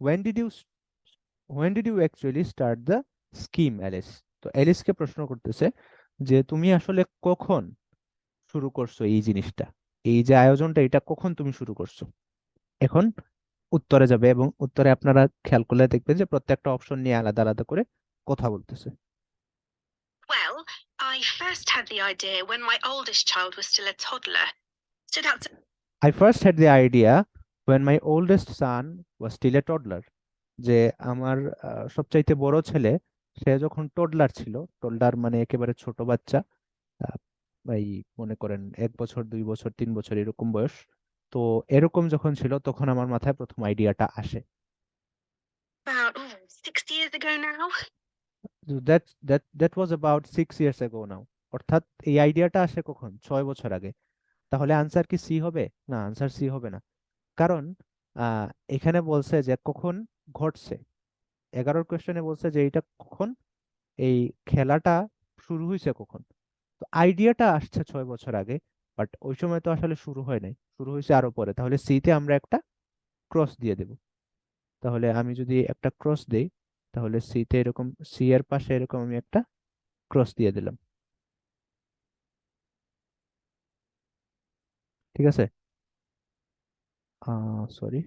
when did you actually start the scheme, Alice? তো অ্যালিসকে প্রশ্ন করতেছে যে তুমি আসলে কখন শুরু করছো এই জিনিসটা, এই যে আয়োজনটা এটা কখন তুমি শুরু করছো। এখন উত্তরে যাবে এবং উত্তরে আপনারা খেয়াল করলে দেখবেন যে প্রত্যেকটা অপশন নিয়ে আলাদা আলাদা করে কথা বলতেছে। Well, I first had the idea when my oldest child was still a toddler. So that's I first had the idea when my oldest son was still a toddler. যে আমার সবচাইতে বড় ছেলে সে যখন টোডলার ছিল, টোডলার মানে একেবারে ছোট বাচ্চা, এই মনে করেন 1 বছর 2 বছর 3 বছর এরকম বয়স, তো এরকম যখন ছিল তখন আমার মাথায় প্রথম আইডিয়াটা আসে। about 6 years ago now. That was about 6 years ago now. অর্থাৎ এই আইডিয়াটা আসে কখন, 6 বছর আগে। তাহলে আনসার কি সি হবে? না, আনসার সি হবে না, কারণ এখানে বলছে যে কখন ঘটছে, 11 কোয়েশ্চেনে বলছে যে এটা কখন, এই খেলাটা শুরু হয়েছে কখন। তো আইডিয়াটা আসছে 6 বছর আগে, বাট ওই সময় তো আসলে শুরু হয় নাই, শুরু হয়েছে আরো পরে। তাহলে সি তে আমরা একটা ক্রস দিয়ে দেব। তাহলে আমি যদি একটা ক্রস দেই, তাহলে সি তে এরকম, সি এর পাশে এরকম আমি একটা ক্রস দিয়ে দিলাম, ঠিক আছে। সরি,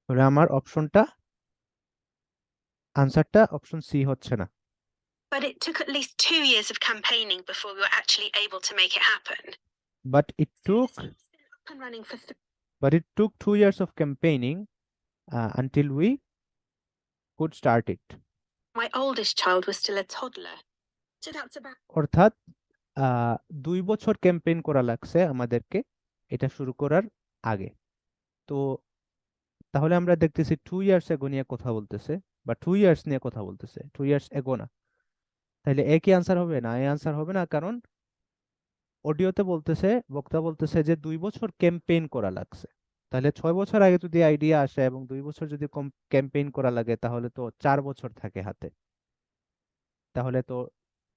তাহলে আমার অপশনটা, আনসারটা অপশন সি হচ্ছে না। But it took at least 2 years of campaigning before we were actually able to make it happen. But it So the took scheme's been up and running for but it took 2 years of campaigning until we could start it. my oldest child was still a toddler. So that's about অর্থাৎ 2 বছর ক্যাম্পেইন করা লাগছে আমাদেরকে এটা শুরু করার আগে। তো তাহলে আমরা দেখতেছি 2 ইয়ার্স এগো নিয়ে কথা বলতেছে, বা 2 ইয়ার্স নিয়ে কথা বলতেছে, 2 ইয়ার্স এগো না। তাহলে এ কি আনসার হবে? না, এই আনসার হবে না, কারণ অডিওতে বলতেছে, বক্তা বলতেছে যে 2 বছর ক্যাম্পেইন করা লাগছে। তাহলে 6 বছর আগে যদি আইডিয়া আসে এবং 2 বছর যদি ক্যাম্পেইন করা লাগে, তাহলে তো 4 বছর থাকে হাতে, তাহলে তো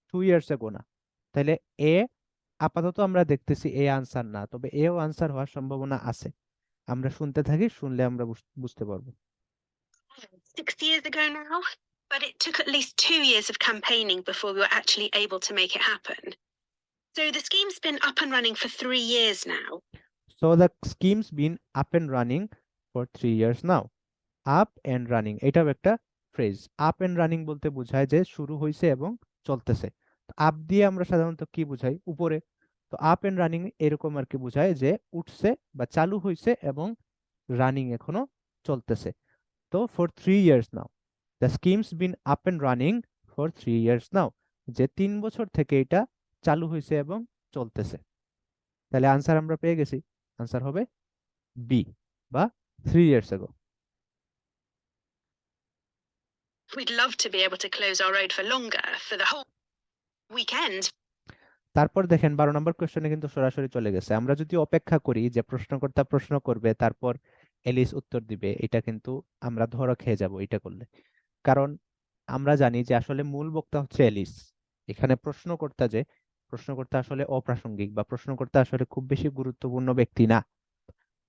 2 ইয়ার্স এগো না। তাহলে এ আপাতত আমরা দেখতেছি এ আনসার না, তবে এও আনসার হওয়ার সম্ভাবনা আছে। আমরা শুনতে থাকি, শুনলে আমরা বুঝতে পারবো। 6 years ago now. But it took at least 2 years of campaigning before we were actually able to make it happen. So the scheme's been up and running for 3 years now. So the scheme's been up and running for 3 years now. Up and running এটাও একটা ফ্রেজ। আপ এন্ড রানিং বলতে বোঝায় যে শুরু হয়েছে এবং চলতেছে। আপ দিয়ে আমরা সাধারণত কি বুঝাই? উপরে। তো আপ এন্ড রানিং এরকম আর কি বোঝায় যে উঠছে বা চালু হয়েছে এবং রানিং এখনো চলতেছে। তো for 3 years now, the schemes been up and running for 3 years now, যে 3 বছর থেকে এটা চালু হয়েছে এবং চলতেছে। তাহলে আনসার আমরা পেয়ে গেছি, আনসার হবে বি বা 3 years ago. We'd love to be able to close our road for longer, for the whole weekend. তারপর দেখেন 12 নম্বর কোশ্চেনে কিন্তু সরাসরি চলে গেছে। আমরা যদি অপেক্ষা করি যে প্রশ্নকর্তা প্রশ্ন করবে তারপর এলিস উত্তর দিবে, এটা কিন্তু আমরা ধরা খেয়ে যাব এটা করলে। কারণ আমরা জানি যে আসলে মূল বক্তা হচ্ছে এলিস। এখানে প্রশ্নকর্তা আসলে অপ্রাসঙ্গিক বা প্রশ্নকর্তা আসলে খুব বেশি গুরুত্বপূর্ণ ব্যক্তি না।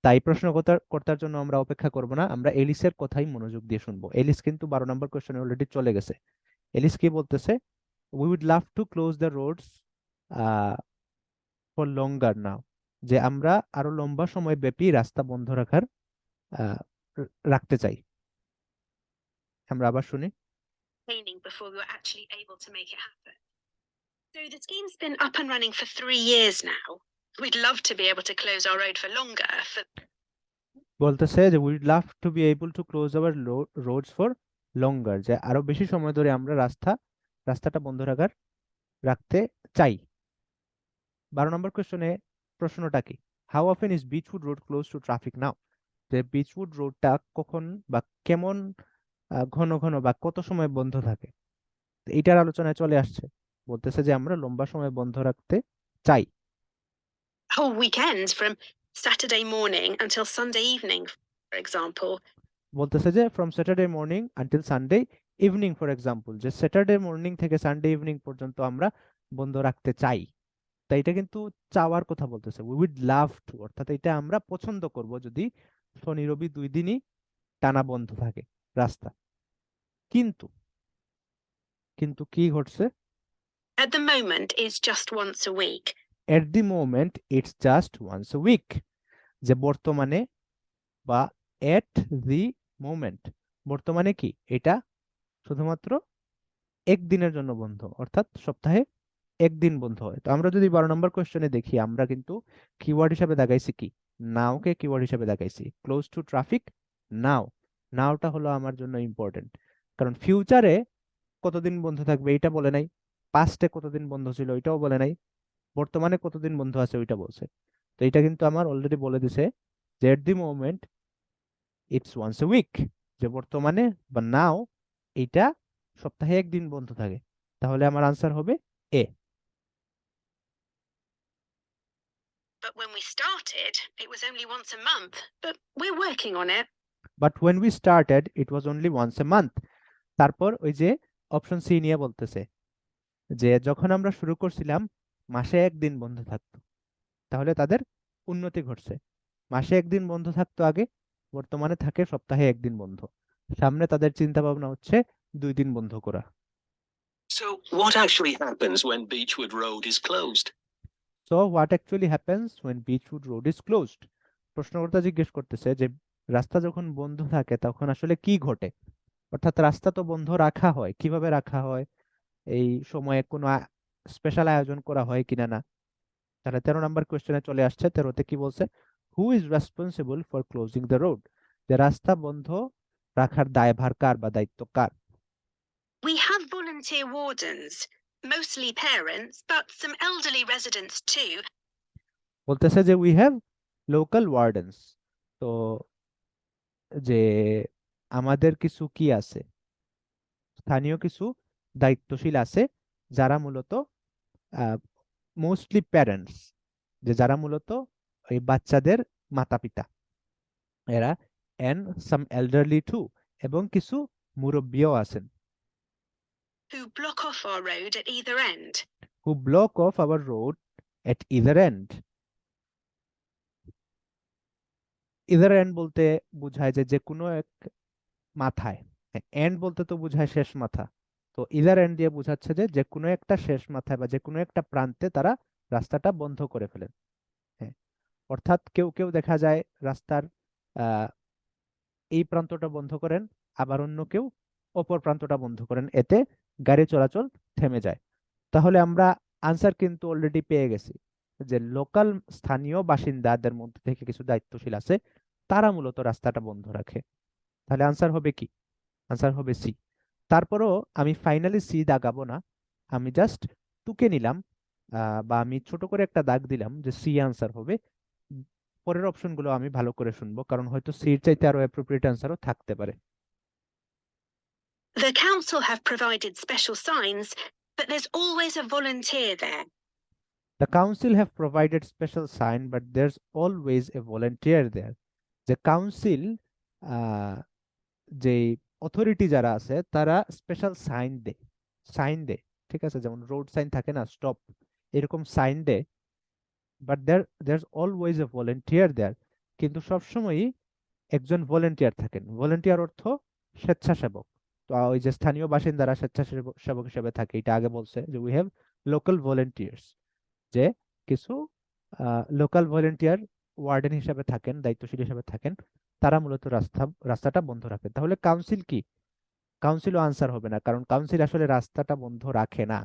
তাই প্রশ্নকর্তার জন্য আমরা অপেক্ষা করব না, আমরা এলিসের কথাই মনোযোগ দিয়ে শুনবো। এলিস কিন্তু 12 নম্বর কোশ্চেনে অলরেডি চলে গেছে। এলিস কি বলতেছে? We would love to close the roads for longer now, যে আমরা আরো লম্বা সময় ব্যাপী রাস্তা বন্ধ রাখতে চাই। আমরা আবার শুনি। Before we were actually able to make it happen. So the scheme's been up and running for 3 years now. We'd love to be able to close our road for longer. বলতেছে যে we'd love to be able to close our roads for longer, যে আরো বেশি সময় ধরে আমরা রাস্তাটা বন্ধ রাখতে চাই। 12 নম্বর কোশ্চেনে প্রশ্নটা কি? How often is Beechwood Road close to traffic now, যে বিচউড রোডটা কখন বা কেমন ঘন ঘন বা কত সময় বন্ধ থাকে। তো এটার আলোচনায় চলে আসছে, বলতেছে যে আমরা লম্বা সময় বন্ধ রাখতে চাই। Whole weekends from Saturday morning until Sunday evening, for example. বলতেছে যে from Saturday morning until Sunday evening for example, যে স্যাটারডে মর্নিং থেকে সানডে ইভিনিং পর্যন্ত আমরা বন্ধ রাখতে চাই। তাই এটা কিন্তু চাওয়ার কথা বলতেছে, উই উইড লাভ টু, অর্থাৎ এটা আমরা পছন্দ করব যদি শনি রবি 2 দিনই টানা বন্ধ থাকে রাস্তা। কিন্তু কিন্তু কি ঘটছে? At the moment, it's just once a week. At the moment it's just once a week, যে বর্তমানে বা এট দি মোমেন্ট, বর্তমানে কি এটা শুধুমাত্র একদিনের জন্য বন্ধ, অর্থাৎ সপ্তাহে একদিন বন্ধ হয়। তো আমরা যদি 12 নম্বর কোশ্চেনে দেখি, আমরা কিন্তু কিওয়ার্ড হিসাবে দেখাইছি কি? নাওকে কিওয়ার্ড হিসাবে দেখাইছি। ক্লোজ টু ট্রাফিক নাওটা হলো আমার জন্য ইম্পর্টেন্ট, কারণ ফিউচারে কতদিন বন্ধ থাকবে এটা বলে নাই, পাস্টে কতদিন বন্ধ ছিল এটাও বলে নাই, বর্তমানে কতদিন বন্ধ আছে ওইটা বলছে। তো এটা কিন্তু আমার অলরেডি বলে দিছে যে at the moment it's once a week, যে বর্তমানে বা নাও এটা সপ্তাহে একদিন বন্ধ থাকে। তাহলে আমার আনসার হবে এ। But when we started, it was only once a month. But we're working on it. But when we started it was only once a month। তারপর ওই যে অপশন সি নিয়ে বলতেছে যে যখন আমরা শুরু করছিলাম মাসে একদিন বন্ধ থাকতো, তাহলে তাদের উন্নতি ঘটছে। মাসে একদিন বন্ধ থাকতো আগে, বর্তমানে থাকে সপ্তাহে একদিন বন্ধ। সামনে তাদের চিন্তা ভাবনা হচ্ছে 2 দিন বন্ধ করা। So, what actually happens when Beechwood Road is closed? So what actually happens when Beechwood Road is closed? প্রশ্নকর্তা জিজ্ঞেস করতেছে যে রাস্তা যখন বন্ধ থাকে তখন আসলে কি ঘটে, অর্থাৎ রাস্তা তো বন্ধ রাখা হয়, কিভাবে রাখা হয়, এই সময়ে কোনো স্পেশাল আয়োজন করা হয় কিনা না। তাহলে 13 নম্বর কোশ্চেনে চলে আসছে। 13তে কি বলছে? Who is responsible for closing the road, যে রাস্তা বন্ধ রাখার দায়ভার কার বা দায়িত্ব কার? We have volunteer wardens, mostly parents, but some elderly residents too. বলতেছে যে উই হ্যাভ লোকাল ওয়ার্ডেন্স, তো যে আমাদের কিছু কি আছে, স্থানীয় কিছু দায়িত্বশীল আছে, যারা মূলত মোস্টলি প্যারেন্টস, যে যারা মূলত এই বাচ্চাদের মাতা পিতা এরা, এন্ড সাম এল্ডারলি টু, এবং কিছু মুরব্বিও আছেন। Who block off our road at either end. who block off our road at either end. either end বলতে বোঝায় যে যে কোনো এক মাথায়, এন্ড বলতে তো বোঝায় শেষ মাথা, তো either end দিয়ে বোঝাচ্ছে যে যে কোনো একটা শেষ মাথায় বা যে কোনো একটা প্রান্তে তারা রাস্তাটা বন্ধ করে ফেলেন। হ্যাঁ, অর্থাৎ কেউ কেউ দেখা যায় রাস্তার এই প্রান্তটা বন্ধ করেন, আবার অন্য কেউ অপর প্রান্তটা বন্ধ করেন, এতে গাড়ি চলাচল থেমে যায়। তাহলে আমরা আনসার কিন্তু অলরেডি পেয়ে গেছি, যে লোকাল স্থানীয় বাসিন্দাদের মধ্যে থেকে কিছু দায়িত্বশীল আছে, তারা মূলত রাস্তাটা বন্ধ রাখে। তাহলে আনসার হবে কি? আনসার হবে সি। তারপরও আমি ফাইনালি সি দাগাবো না, আমি জাস্ট টুকে নিলাম, বা আমি ছোট করে একটা দাগ দিলাম যে সি আনসার হবে। পরের অপশনগুলো আমি ভালো করে শুনবো, কারণ হয়তো সির চাইতে আরো অ্যাপ্রোপ্রিয়েট আনসারও থাকতে পারে। The council have provided special signs, but there's always a volunteer there. The council have provided special sign, but there's always a volunteer there. The council যে অথরিটি যারা আছে তারা স্পেশাল সাইন দেয় ঠিক আছে, যেমন রোড সাইন থাকে না, স্টপ, এরকম সাইন দেয়, but there's always a volunteer there, কিন্তু সবসময়ই একজন ভলেন্টিয়ার থাকেন। ভলেন্টিয়ার অর্থ স্বেচ্ছাসেবক। তো ওই যে স্থানীয় বাসিন্দারা স্বেচ্ছাসেবক হিসেবে থাকে, এটা আগে বলছে যে উই হ্যাভ লোকাল ভলেন্টিয়ার্স, যে কিছু লোকাল ভলেন্টিয়ার ওয়ার্ডেন হিসেবে থাকেন, দায়িত্বশীল হিসেবে থাকেন, তারা মূলত রাস্তাটা বন্ধ রাখে। তাহলে কাউন্সিল কি? কাউন্সিলও আনসার হবে না, কারণ কাউন্সিল আসলে রাস্তাটা বন্ধ রাখে না।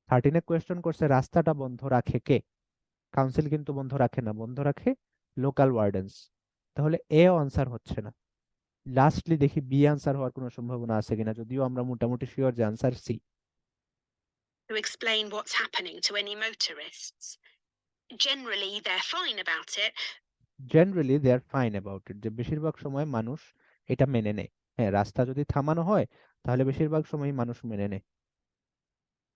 13 কোয়েশ্চেন করছে রাস্তাটা বন্ধ রাখে কে? কাউন্সিল কিন্তু বন্ধ রাখে না, বন্ধ রাখে লোকাল ওয়ার্ডেন্স। তাহলে এ আনসার হচ্ছে না। লাস্টলি দেখি বি আনসার হওয়ার কোনো সম্ভাবনা আছে কিনা, যদিও আমরা মোটামুটি শিওর যে answer C. To explain what's happening to any motorists. Generally, they're fine about it. Generally they are fine about it, যে বেশিরভাগ সময় মানুষ এটা মেনে নেয়। হ্যাঁ, রাস্তা যদি থামানো হয় তাহলে বেশিরভাগ সময় মানুষ মেনে নেয়।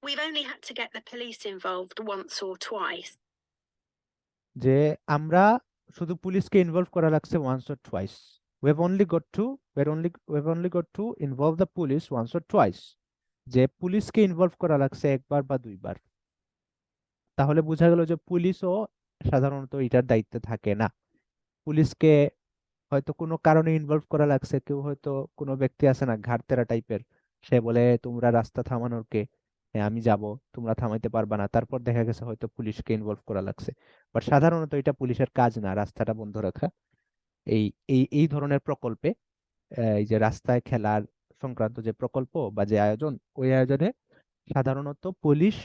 We've only had to get the police involved once or twice. যে আমরা শুধু পুলিশকে ইনভলভ করা লাগছে once or twice. we've only got to involve the police once or twice, যে পুলিশকে ইনভলভ করা লাগছে একবার বা দুইবার। তাহলে বোঝা গেল যে পুলিশও সাধারণত এটার দায়িত্বে থাকে না। পুলিশকে হয়তো কোনো কারণে ইনভলভ করা লাগছে, কেউ হয়তো কোনো ব্যক্তি আছে না ঘাড়তেরা টাইপের, সে বলে তোমরা রাস্তা থামানোর কে, হ্যাঁ আমি যাব, তোমরা থামাইতে পারবা না, তারপর দেখা গেছে হয়তো পুলিশকে ইনভলভ করা লাগছে। বাট সাধারণত এটা পুলিশের কাজ না রাস্তাটা বন্ধ রাখা। এই এই এই ধরনের প্রকল্পে এই যে রাস্তায় খেলার সংক্রান্ত যে প্রকল্প বা যে আয়োজন, ওই আয়োজনে সাধারণত পুলিশ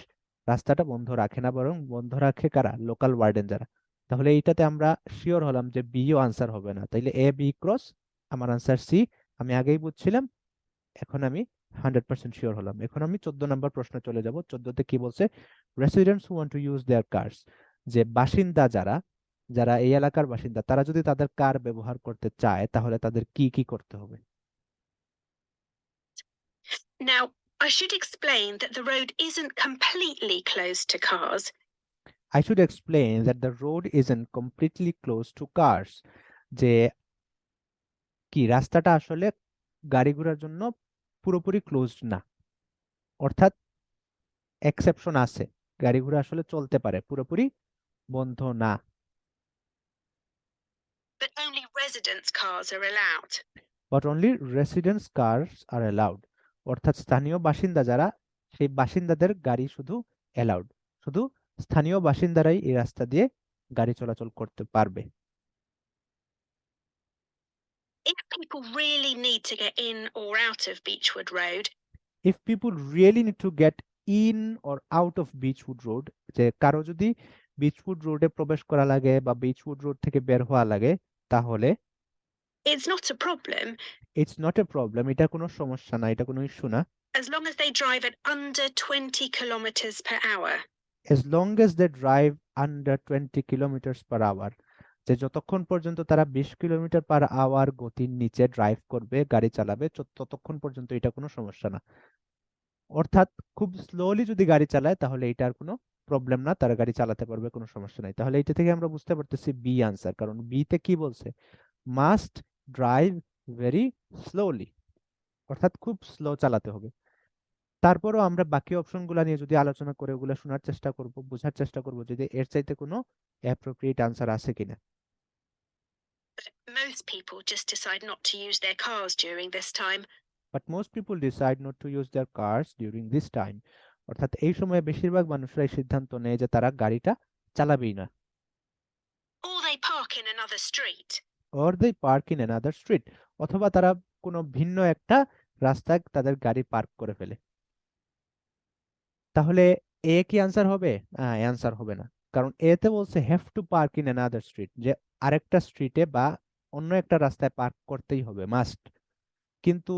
রাস্তাটা বন্ধ রাখে না, বরং বন্ধ রাখে কারা? লোকাল ওয়ার্ডেন যারা। তাহলে এইটাতে আমরা শিওর হলাম যে বিও আনসার হবে না, তাইলে এ বি ক্রস, আমার আনসার সি। আমি আগেই বুঝছিলাম, এখন আমি 100% শিওর হলাম। এখন আমি 14 নম্বর প্রশ্নে চলে যাব। 14তে কি বলছে? Residents who want to use their cars, যে বাসিন্দা যারা, যারা এই এলাকার বাসিন্দা, তারা যদি তাদের কার ব্যবহার করতে চায় তাহলে তাদের কি কি করতে হবে? Now, I should explain that the road isn't completely closed to cars. I should explain that the road isn't completely closed to cars, যে কি রাস্তাটা আসলে গাড়ি ঘোড়ার জন্য পুরোপুরি ক্লোজড না, অর্থাৎ এক্সেপশন আছে, গাড়ি ঘোড়া আসলে চলতে পারে, পুরোপুরি বন্ধ না। But only residents' cars are allowed. But only residents cars R allowed, অর্থাৎ স্থানীয় বাসিন্দা যারা, সেই বাসিন্দাদের গাড়ি শুধু অ্যালাউড, শুধু স্থানীয় বাসিন্দারাই এই রাস্তা দিয়ে গাড়ি চলাচল করতে পারবে। If people really need to get in or out of Beechwood Road, if people really need to get in or out of Beechwood Road, যে কারো যদি বিচউড রোডে প্রবেশ করা লাগে বা বিচউড রোড থেকে বের হওয়া লাগে, তাহলে it's not a problem it's not a problem, এটা কোনো সমস্যা না, এটা কোনো ইস্যু না, as long as they drive at under 20 kilometers per hour. as long as they drive under 20 kilometers per hour, যে যতক্ষণ পর্যন্ত তারা 20 কিলোমিটার পার আওয়ার গতির নিচে ড্রাইভ করবে, গাড়ি চালাবে, ততক্ষণ পর্যন্ত এটা কোনো সমস্যা না। অর্থাৎ খুব স্লোলি যদি গাড়ি চালায় তাহলে এটার কোনো প্রবলেম না, তারা গাড়ি চালাতে পারবে, কোনো সমস্যা নাই। তাহলে এটা থেকে আমরা বুঝতে পারতেছি বি আনসার, কারণ বি তে কি বলছে? মাস্ট ড্রাইভ ভেরি স্লোলি, অর্থাৎ খুব স্লো চালাতে হবে। তারপরও আমরা বাকি অপশনগুলো নিয়ে যদি আলোচনা করে ওগুলো শোনার চেষ্টা করব, বোঝার চেষ্টা করব যদি এর চাইতে কোনো অ্যাপ্রোপ্রিয়েট আনসার আছে কিনা। But most people just decide not to use their cars during this time. But most people decide not to use their cars during this time, অর্থাৎ এই সময়ে বেশিরভাগ মানুষরা এই সিদ্ধান্ত নেয় যে তারা গাড়িটা চালাবেই না। Or they park in another street. or they park in another street, অথবা তারা কোনো ভিন্ন একটা রাস্তায় তাদের গাড়ি পার্ক করে ফেলে। তাহলে এ কি আনসার হবে? অ্যান্সার হবে না, কারণ এতে বলছে have to park in another street, যে আরেকটা স্ট্রিটে বা অন্য একটা রাস্তায় পার্ক করতেই হবে, মাস্ট। কিন্তু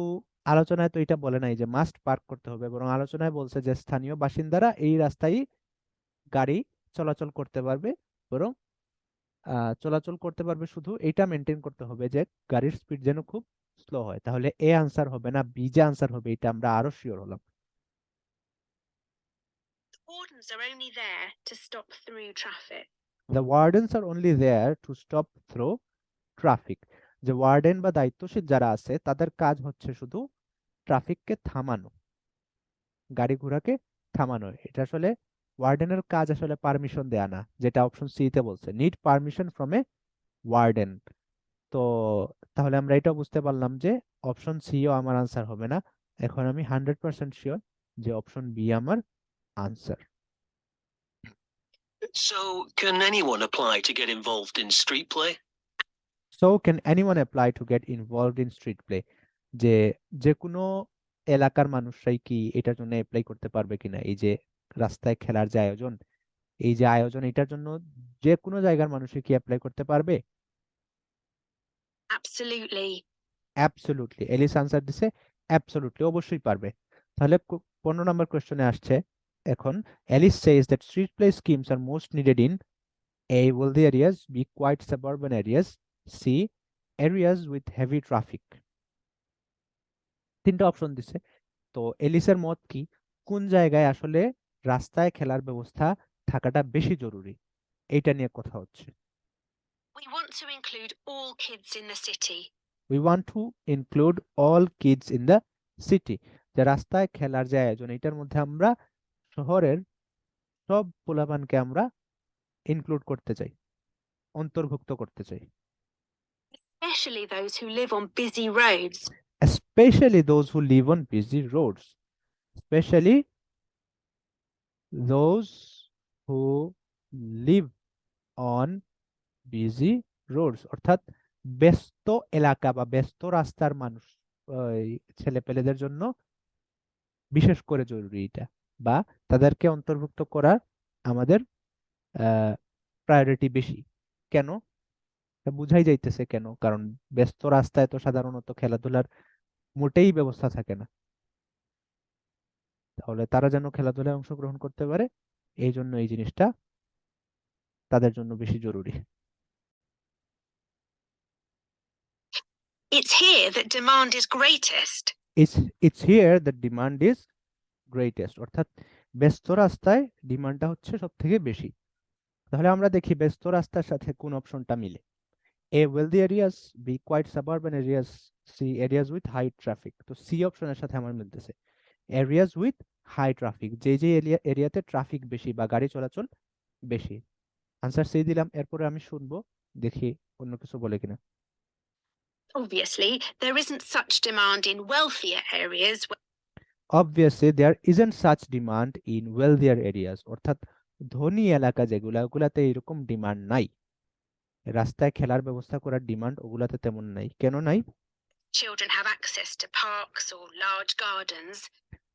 আলোচনায় তো এটা বলে নাই যে মাস্ট পার্ক করতে হবে, বরং আলোচনায় বলছে যে স্থানীয় বাসিন্দারা এই রাস্তায় গাড়ি চলাচল করতে পারবে, বরং চলাচল করতে পারবে, শুধু এটা মেনটেন করতে হবে যে গাড়ির স্পিড যেন খুব স্লো হয়। তাহলে এ আনসার হবে না, বি যে আনসার হবে, এটা আমরা আরো শিওর হলাম। Wardens are only there to stop through traffic. The wardens are only there to stop through traffic. যে ওয়ার্ডেন বা দায়িত্বশীল যারা আছে তাদের কাজ হচ্ছে শুধু ট্রাফিককে থামানো, গাড়ি ঘোড়াকে থামানো। এটা আসলে ওয়ার্ডেনের কাজ আসলে পারমিশন দেয়া না, যেটা অপশন সি তে বলছে need permission from a warden. তো তাহলে আমরা এটাও বুঝতে পারলাম যে অপশন সি ও আমার আনসার হবে না। এখন আমি 100% শিওর যে অপশন বি আমার answer. So, can anyone apply to get involved in street play? So can anyone apply to get involved in street play? যে যে কোনো এলাকার মানুষরাই কি এটার জন্য অ্যাপ্লাই করতে পারবে কিনা? এই যে রাস্তায় খেলার যে আয়োজন, এই যে আয়োজন, এটার জন্য যে কোনো জায়গার মানুষই কি অ্যাপ্লাই করতে পারবে? Absolutely. অ্যাবসলিউটলি। এলিস আনসার দিছে অ্যাবসলিউটলি, অবশ্যই পারবে। তাহলে 15 নম্বর কোশ্চেনে আসছে এখন। Alice says that street play schemes are most needed in A, wealthy areas, B, quiet suburban areas, C, areas with heavy traffic. তিনটা অপশন দিছে। তো এলিসের মত কি, কোন জায়গায় আসলে রাস্তায় খেলার ব্যবস্থা থাকাটা বেশি জরুরি, এইটা নিয়ে কথা হচ্ছে। We want to include all kids in the city. We want to include all kids in the city. যে রাস্তায় খেলার যে আয়োজন, এটার মধ্যে আমরা শহরের সব পোলাপানকে আমরা ইনক্লুড করতে চাই, অন্তর্ভুক্ত করতে চাই। Especially those who live on busy roads. Especially those who live on busy roads. Especially those who live on busy roads, অর্থাৎ ব্যস্ত এলাকা বা ব্যস্ত রাস্তার মানুষ, ছেলেপেলেদের জন্য বিশেষ করে জরুরি এটা, বা তাদেরকে অন্তর্ভুক্ত করা আমাদের প্রায়োরিটি বেশি। কেন? এটা বুঝাই যাইতেছে কেন, কারণ ব্যস্ত রাস্তায় তো সাধারণত খেলাধুলার মোটেই ব্যবস্থা থাকে না। তাহলে তারা যেন খেলাধুলায় অংশগ্রহণ করতে পারে, এই জন্য এই জিনিসটা তাদের জন্য বেশি জরুরি। It's here that demand is greatest. It's here that demand is greatest, অর্থাৎ ব্যস্ত রাস্তায় ডিমান্ডটা হচ্ছে সব থেকে বেশি। তাহলে আমরা দেখি ব্যস্ত রাস্তার সাথে কোন অপশনটা মিলে। A, wealthy areas, B, quiet suburban areas, C, areas with high traffic। তো সি অপশনের সাথে আমার মিলতেছে এরিয়াজ উইথ হাই ট্রাফিক, যে যে এরিয়াতে ট্রাফিক বেশি বা গাড়ি চলাচল বেশি। আনসার সি দিলাম, এরপরে আমি শুনবো দেখি অন্য কিছু বলে কিনা। Obviously, there isn't such demand in wealthier areas. Obviously there isn't such demand in wealthier areas, অর্থাৎ ধনী এলাকা যেগুলা, ওগুলাতে এরকম ডিমান্ড নাই। রাস্তায় খেলার ব্যবস্থা করার ডিমান্ড ওগুলাতে তেমন নাই। কেন নাই? Children have access to parks or large gardens.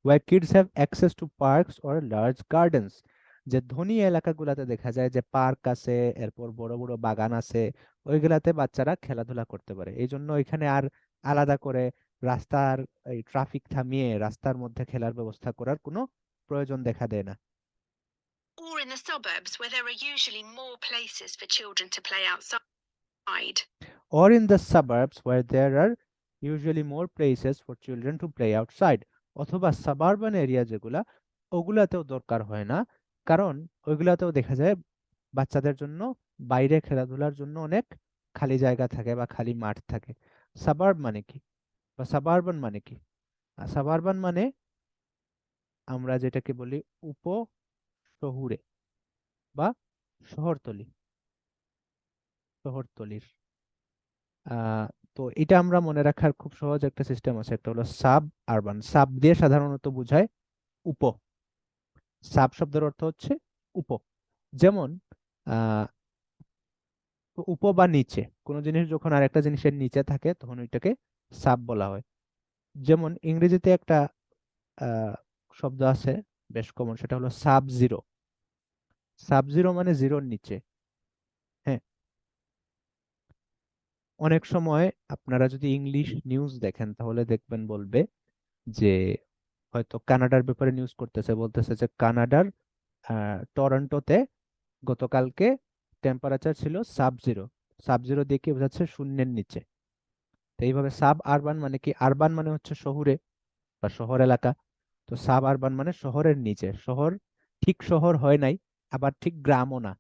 Where kids have access to parks or large gardens. যে ধনী এলাকাগুলাতে দেখা যায় যে পার্ক আছে, এরপর বড় বড় বাগান আছে, ওইগুলাতে বাচ্চারা খেলাধুলা করতে পারে। এই জন্য এখানে আর আলাদা করে রাস্তার এই ট্রাফিক থামিয়ে রাস্তার মধ্যে খেলার ব্যবস্থা করার কোনো প্রয়োজন দেখা দেয় না। Or in the suburbs where there are usually more places for children to play outside. Or in the suburbs where there are usually more places for children to play outside. অথবা সাবারবান এরিয়া যেগুলা, ওগুলাতেও দরকার হয় না, কারণ ওইগুলাতেও দেখা যায় বাচ্চাদের জন্য বাইরে খেলাধুলার জন্য অনেক খালি জায়গা থাকে বা খালি মাঠ থাকে। সাবার্ব মানে কি বা সাবারবান মানে কি? সাবারবান মানে আমরা যেটাকে বলি উপশহুরে বা শহরতলি, শহরতলির। তো এটা আমরা মনে রাখার খুব সহজ একটা সিস্টেম আছে, একটা হলো সাব আরবান। সাব দিয়ে সাধারণত বোঝায় উপ, সাব শব্দের অর্থ হচ্ছে উপ। যেমন উপ বা নিচে, কোনো জিনিস যখন আরেকটা জিনিসের নিচে থাকে তখন ওইটাকে সাব বলা হয়। যেমন ইংরেজিতে একটা শব্দ আছে বেশ কমন, সেটা হলো সাব জিরো। সাব জিরো মানে জিরোর নিচে। হ্যাঁ, অনেক সময় আপনারা যদি ইংলিশ নিউজ দেখেন তাহলে দেখবেন বলবে যে হয়তো কানাডার ব্যাপারে নিউজ করতেছে, বলতেছে যে কানাডার টরন্টোতে গতকালকে টেম্পারেচার ছিল সাব জিরো। সাব জিরো দিয়ে কি বোঝাচ্ছে? শূন্যের নিচে। তো এইভাবে সাব আরবান মানে কি, আরবান মানে হচ্ছে শহুরে বা শহর এলাকা, তো সাব আরবান মানে শহরের নিচে, শহর ঠিক শহর হয় নাই, আবার ঠিক গ্রামও না।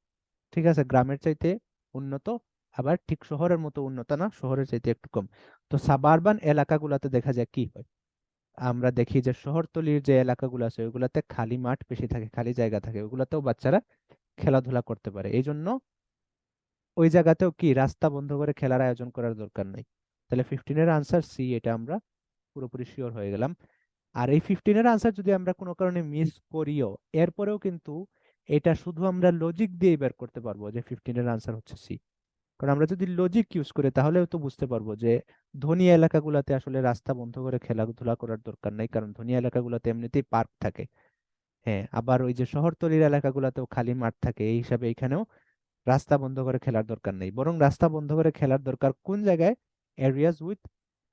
ঠিক আছে, গ্রামের চাইতে উন্নত, আবার ঠিক শহরের মতো উন্নত না, শহরের চাইতে একটু কম। তো সাবারবান এলাকাগুলোতে দেখা যায় কি হয়, আমরা দেখি যে শহরতলির যে এলাকাগুলো আছে ওইগুলাতে খালি মাঠ বেশি থাকে, খালি জায়গা থাকে, ওগুলাতেও বাচ্চারা খেলাধুলা করতে পারে। এই জন্য ওই জায়গাতেও কি রাস্তা বন্ধ করে খেলার আয়োজন করার দরকার নাই। তাহলে 15-এর আনসার সি, এটা আমরা পুরোপুরি শিওর হয়ে গেলাম। আর এই 15-এর আনসার যদি আমরা কোনো কারণে মিস করিও, এরপরেও কিন্তু এটা শুধু আমরা লজিক দিয়ে বের করতে পারবো যে 15-এর আনসার হচ্ছে সি। কারণ আমরা যদি লজিক ইউজ করি তাহলেও তো বুঝতে পারবো যে ধনী এলাকাগুলোতে আসলে রাস্তা বন্ধ করে খেলাধুলা করার দরকার নাই, কারণ ধনী এলাকাগুলোতে এমনিতেই পার্ক থাকে। হ্যাঁ, আবার ওই যে শহরতলির এলাকাগুলোতেও খালি মাঠ থাকে, এই হিসাবে এখানেও রাস্তা বন্ধ করে খেলার দরকার নেই, বরং রাস্তা বন্ধ করে খেলার দরকার কোন জায়গায়, এরিয়াজ উইথ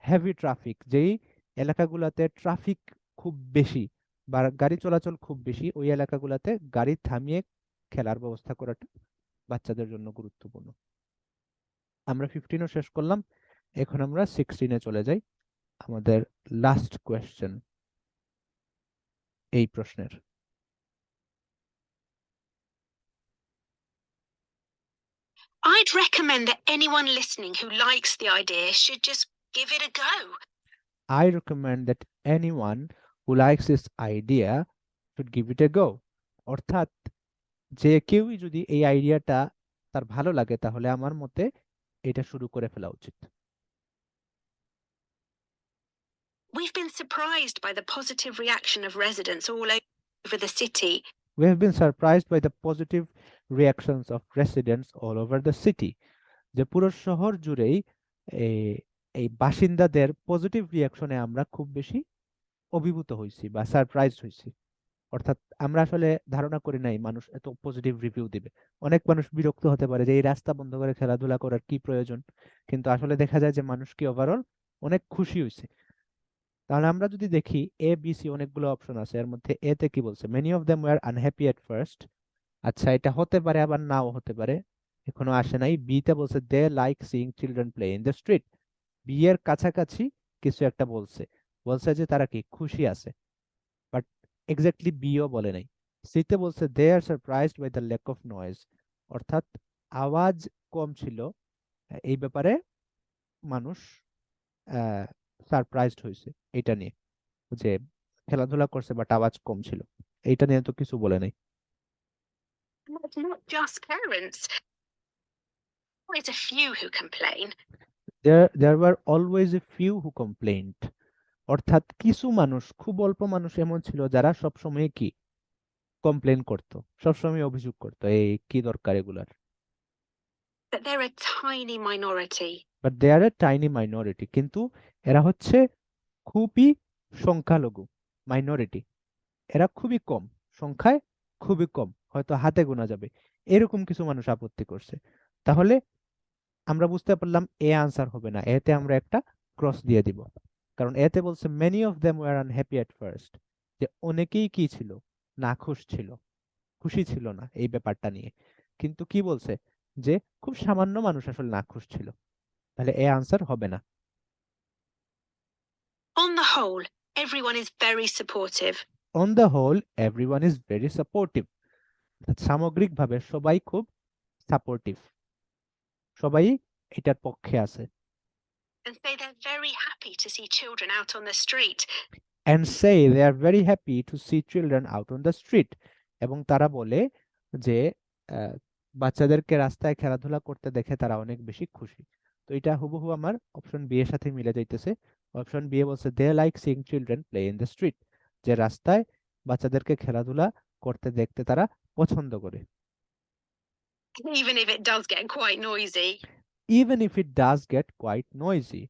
হেভি ট্রাফিক, যেই এলাকাগুলোতে ট্রাফিক খুব বেশি বা গাড়ি চলাচল খুব বেশি, ওই এলাকাগুলোতে গাড়ি থামিয়ে খেলার ব্যবস্থা করাটা বাচ্চাদের জন্য গুরুত্বপূর্ণ। আমরা 15ও শেষ করলাম, এখন আমরা 16-এ চলে যাই। আমাদের লাস্ট কোয়েশ্চেন এই প্রশ্নের। I'd recommend that anyone listening who likes the idea should just give it a go. I recommend that anyone who likes this idea should give it a go. অর্থাৎ যে কেউই যদি এই আইডিয়াটা তার ভালো লাগে তাহলে আমার মতে এটা শুরু করে ফেলা উচিত। We've been surprised by the positive reaction of residents all over the city. We have been surprised by the positive reactions of residents all over the city. যে পুরো শহর জুড়েই এই এই বাসিন্দাদের পজিটিভ রিয়াকশনে আমরা খুব বেশি অভিভূত হয়েছি বা সারপ্রাইজড হয়েছি। অর্থাৎ আমরা আসলে ধারণা করি নাই মানুষ এত পজিটিভ রিভিউ দিবে। অনেক মানুষ বিরক্ত হতে পারে যে এই রাস্তা বন্ধ করে খেলাধুলা করার কি প্রয়োজন, কিন্তু আসলে দেখা যায় যে মানুষ কি ওভারঅল অনেক খুশি হয়েছে। তাহলে আমরা যদি দেখি এ বি সি অনেকগুলো অপশন আছে, এর মধ্যে এ তে কি বলছে, many of them were unhappy at first. আচ্ছা, এটা হতে পারে আবার নাও হতে পারে, এখনো আসে নাই। বি তে বলছে they like seeing children play in the street. B এর কাছাকাছি কিছু একটা বলছে, বলছে যে তারা কি খুশি আছে, বাট এক্স্যাক্টলি বিও বলে নাই। সিতে বলছে they are surprised by the lack of noise, অর্থাৎ আওয়াজ কম ছিল, এই ব্যাপারে মানুষ সারপ্রাইজড হয়েছে এটা নিয়ে, যে খেলাধুলা করছে বাট আওয়াজ কম ছিল, এইটা নিয়ে তো কিছু বলে নাই। And it's not just parents. There's a few who complain. There were always a few who complained, অর্থাৎ কিছু মানুষ, খুব অল্প মানুষ এমন ছিল যারা সবসময় কি কমপ্লেন করতো, সবসময় অভিযোগ করতো এই কি দরকার এগুলার। But they're a tiny minority. But they are a tiny minority, কিন্তু এরা হচ্ছে খুবই সংখ্যালঘু, মাইনরিটি, এরা খুবই কম সংখ্যায়, খুবই কম, হয়তো হাতে গোনা যাবে, এরকম কিছু মানুষ আপত্তি করছে। তাহলে আমরা বুঝতে পারলাম এ আনসার হবে না, এতে আমরা একটা ক্রস দিয়ে দিব, কারণ এতে বলছে many of them were unhappy at first, যে অনেকেই কি ছিল, নাখুশ ছিল, খুশি ছিল না এই ব্যাপারটা নিয়ে। কিন্তু কি বলছে, যে খুব সামান্য মানুষ আসলে নাখুশ ছিল, তাহলে এ আনসার হবে না। On the whole, everyone is very supportive. On the whole everyone is very supportive, সামগ্রিকভাবে সবাই খুব সাপোর্টিভ, সবাই এটার পক্ষে আছে। And say they're very happy to see children out on the street. And say they are very happy to see children out on the street, এবং তারা বলে যে বাচ্চাদেরকে রাস্তায় খেলাধুলা করতে দেখে তারা অনেক বেশি খুশি। তো এটা হুবহু আমার অপশন বি এর সাথে মিলে যাইতেছে। অপশন বি এ বলছে they like seeing children play in the street, যে রাস্তায় বাচ্চাদেরকে খেলাধুলা করতে দেখতে তারা পছন্দ করে। Even if it does get quite noisy. Even if it does get quite noisy,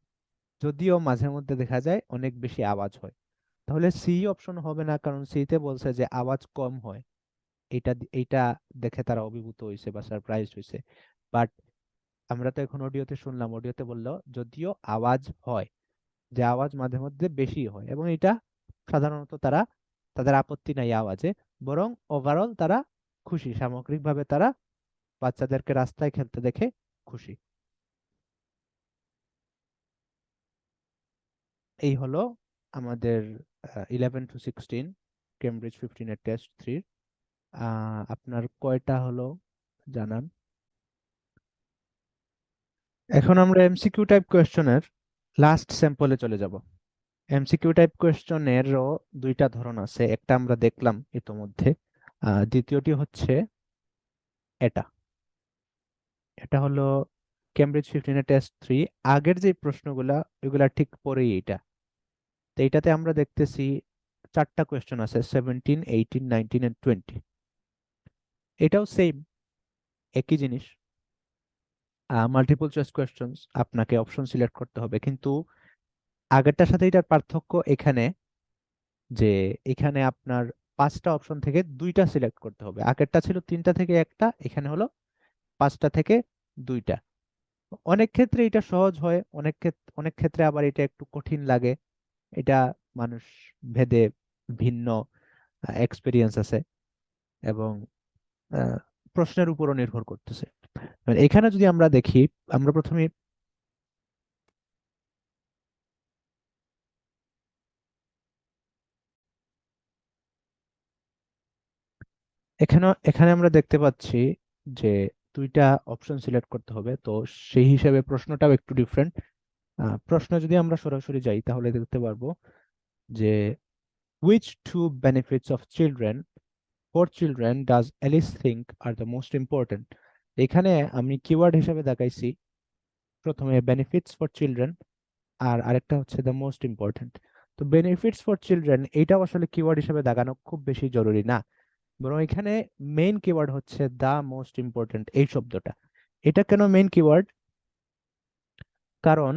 যদিও মাঝে মধ্যে দেখা যায় অনেক বেশি আওয়াজ হয়। তাহলে সি অপশন হবে না, কারণ সি তে বলছে যে আওয়াজ কম হয়, এইটা দেখে তারা অভিভূত হয়েছে বা সারপ্রাইজ হয়েছে। বাট আমরা তো এখন অডিওতে শুনলাম, অডিওতে বললো যদিও আওয়াজ হয়, যে আওয়াজ মাঝে মধ্যে বেশি হয়, এবং এটা সাধারণত তাদের আপত্তি নাই আওয়াজে, বরং ওভারঅল তারা খুশি, সামগ্রিকভাবে তারা বাচ্চাদেরকে রাস্তায় খেলতে দেখে খুশি। এই হলো আমাদের 11 to 16 কেমব্রিজ 15 এর টেস্ট 3। আপনার কয়টা হলো জানান। এখন আমরা এমসিকিউ টাইপ কোয়েশ্চনের লাস্ট স্যাম্পলে চলে যাব। এমসিকিউ টাইপ কোয়েশ্চনেরও দুইটা ধরন আছে, একটা আমরা দেখলাম ইতোমধ্যে, দ্বিতীয়টি হচ্ছে এটা এটা হলো কেমব্রিজ 15 টেস্ট 3। আগের যে প্রশ্নগুলা এগুলা ঠিক পরেই এটা। তো এটাতে আমরা দেখতেছি 4টা কোয়েশ্চন আছে, 17, 18, 19 এন্ড 20। এটাও সেম, একই জিনিস, মাল্টিপল চয়েস কোয়েশ্চনস, আপনাকে অপশন সিলেক্ট করতে হবে। কিন্তু আগেরটার সাথে এটার পার্থক্য এখানে যে এখানে আপনার 5টা অপশন থেকে 2টা সিলেক্ট করতে হবে। আগেরটা ছিল 3টা থেকে একটা, এখানে হলো 5টা থেকে 2টা। অনেক ক্ষেত্রে এটা সহজ হয়, অনেক ক্ষেত্রে আবার এটা একটু কঠিন লাগে। এটা মানুষ ভেদে ভিন্ন এক্সপিরিয়েন্স আছে এবং আহ, প্রশ্নের উপরও নির্ভর করতেছে। এখানে যদি আমরা দেখি, আমরা প্রথমে এখানে এখানে আমরা দেখতে পাচ্ছি যে 2টা অপশন সিলেক্ট করতে হবে, তো সেই হিসেবে প্রশ্নটাও একটু ডিফারেন্ট। প্রশ্ন যদি আমরা সরাসরি যাই তাহলে দেখতে পারবো যে which two benefits of children for children does Alice think are the most important। এখানে আমি কিওয়ার্ড হিসেবে দেখাইছি প্রথমে বেনিফিটস ফর চিলড্রেন, আর আরেকটা হচ্ছে দ্য মোস্ট ইম্পর্টেন্ট। তো বেনিফিটস ফর চিলড্রেন এইটাও আসলে কিওয়ার্ড হিসেবে দেখানো খুব বেশি জরুরি না, বরং এখানে মেইন কিওয়ার্ড হচ্ছে দ্য মোস্ট ইম্পর্টেন্ট এই শব্দটা। এটা কেন মেইন কিওয়ার্ড? কারণ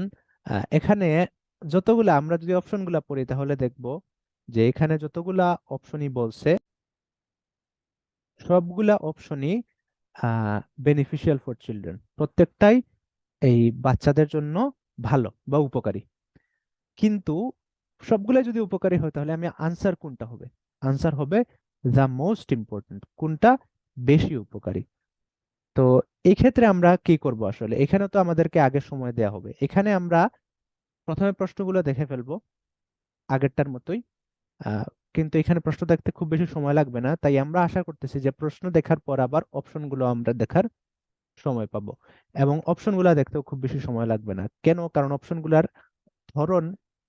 এখানে যতগুলা আমরা যদি অপশনগুলা পড়ি তাহলে দেখব যে এখানে যতগুলা অপশনই বলছে সবগুলা অপশনই বেনিফিশিয়াল ফর চিলড্রেন, প্রত্যেকটাই এই বাচ্চাদের জন্য ভালো বা উপকারী। কিন্তু সবগুলা যদি উপকারী হয় তাহলে আমি আনসার কোনটা হবে? আনসার হবে দ্য মোস্ট ইম্পর্টেন্ট, কোনটা বেশি উপকারী। তো এই ক্ষেত্রে আমরা কি করব? আসলে এখানে তো আমাদেরকে আগে সময় দেয়া হবে, এখানে আমরা প্রথমে প্রশ্নগুলো দেখে ফেলবো আগেরটার মতোই। আহ, কিন্তু এখানে প্রশ্ন দেখতে খুব বেশি সময় লাগবে না, তাই আমরা আশা করতেছি যে প্রশ্ন দেখার পর আবার অপশনগুলো আমরা দেখার সময় পাবো, এবং অপশনগুলো দেখতেও খুব বেশি সময় লাগবে না। কেন? কারণ অপশনগুলোর ধরন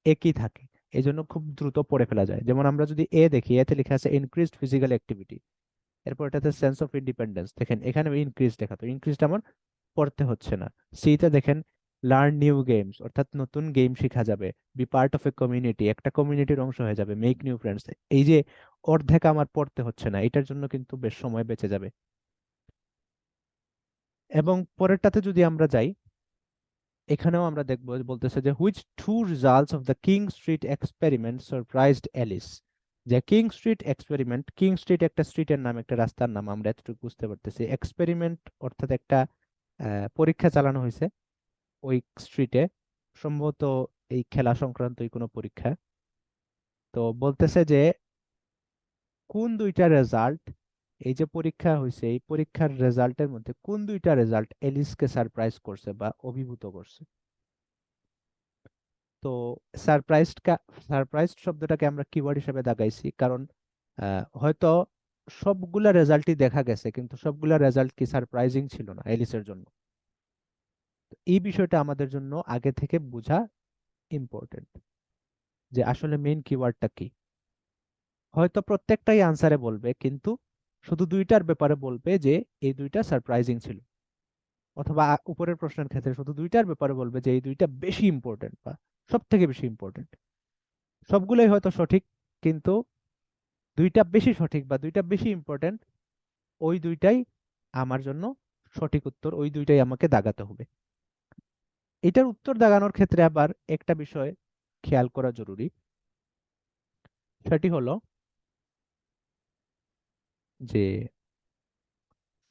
একই থাকে, এই জন্য খুব দ্রুত পড়ে ফেলা যায়। যেমন আমরা যদি এ দেখি, এতে লেখা আছে ইনক্রিজড ফিজিক্যাল অ্যাক্টিভিটি, এরপর এটাতে সেন্স অফ ইন্ডিপেন্ডেন্স, দেখেন এখানে ইনক্রিজ লেখা, তো ইনক্রিজটা আমার পড়তে হচ্ছে না। সিতে দেখেন লার্ন নিউ গেমস, অর্থাৎ নতুন গেম শেখা যাবে। Be part of a community, একটা কমিউনিটির অংশ হয়ে যাবে। মেক নিউ ফ্রেন্ডস, এই যে অর্ধেক আমার পড়তে হচ্ছে না, এটার জন্য কিন্তু বেশ সময় বেঁচে যাবে। এবং পরেরটাতে যদি আমরা যাই, এখানেও আমরা দেখবো বলতেছে যে which two results of the King Street experiment surprised Alice. যে King Street experiment, King Street একটা স্ট্রিটের নাম, একটা রাস্তার নাম, আমরা এতটুকু বুঝতে পারতেছি। এক্সপেরিমেন্ট অর্থাৎ একটা পরীক্ষা চালানো হয়েছে ওই স্ট্রিটে, সম্ভবত এই খেলা সংক্রান্তই কোনো পরীক্ষা। তো বলতেছে যে কোন দুইটা রেজাল্ট, এই যে পরীক্ষা হয়েছে এই পরীক্ষার রেজাল্টের মধ্যে কোন দুইটা রেজাল্ট এলিসকে সারপ্রাইজ করছে বা অভিভূত করছে। তো সারপ্রাইজ শব্দটাকে আমরা কিওয়ার্ড হিসেবে দাগাইছি, কারণ হয়তো সবগুলা রেজাল্টই দেখা গেছে কিন্তু সবগুলা রেজাল্ট কি সারপ্রাইজিং ছিল না এলিসের জন্য। তো এই বিষয়টা আমাদের জন্য আগে থেকে বোঝা ইম্পর্টেন্ট, যে আসলে মেইন কিওয়ার্ডটা কি। হয়তো প্রত্যেকটাই আনসারে বলবে কিন্তু শুধু দুইটার ব্যাপারে বলবে যে এই দুইটা সারপ্রাইজিং ছিল, অথবা উপরের প্রশ্নের ক্ষেত্রে শুধু দুইটার ব্যাপারে বলবে যে এই দুইটা বেশি ইম্পর্টেন্ট বা সব থেকে বেশি ইম্পর্টেন্ট। সবগুলোই হয়তো সঠিক কিন্তু দুইটা বেশি সঠিক বা দুইটা বেশি ইম্পর্টেন্ট, ওই দুইটাই আমার জন্য সঠিক উত্তর, ওই দুইটাই আমাকে দাগাতে হবে। এটার উত্তর দাগানোর ক্ষেত্রে আবার একটা বিষয় খেয়াল করা জরুরি, সেটি হলো যে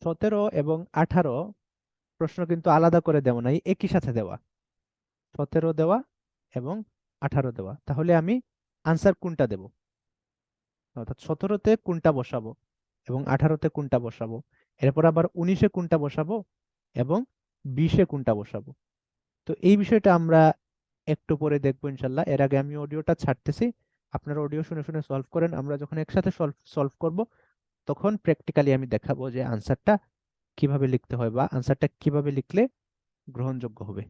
17 এবং 18 প্রশ্ন কিন্তু আলাদা করে দেওয়া নাই, একই সাথে দেওয়া। 17 দেওয়া এবং 18 দেওয়া, তাহলে আমি আনসার কোনটা দেব? অর্থাৎ 17তে কোনটা বসাবো এবং 18তে কোনটা বসাবো, এরপর আবার 19-এ কোনটা বসাবো এবং 20-এ কোনটা বসাবো। তো এই বিষয়টা আমরা একটু পরে দেখবো ইনশাল্লাহ। এর আগে আমি অডিওটা ছাড়তেছি, আপনারা অডিও শুনে শুনে সলভ করেন। আমরা যখন একসাথে সলভ করব তখন প্র্যাকটিক্যালি আমি দেখাবো যে আনসারটা কিভাবে লিখতে হয় বা আনসারটা কিভাবে লিখলে গ্রহণযোগ্য হবে।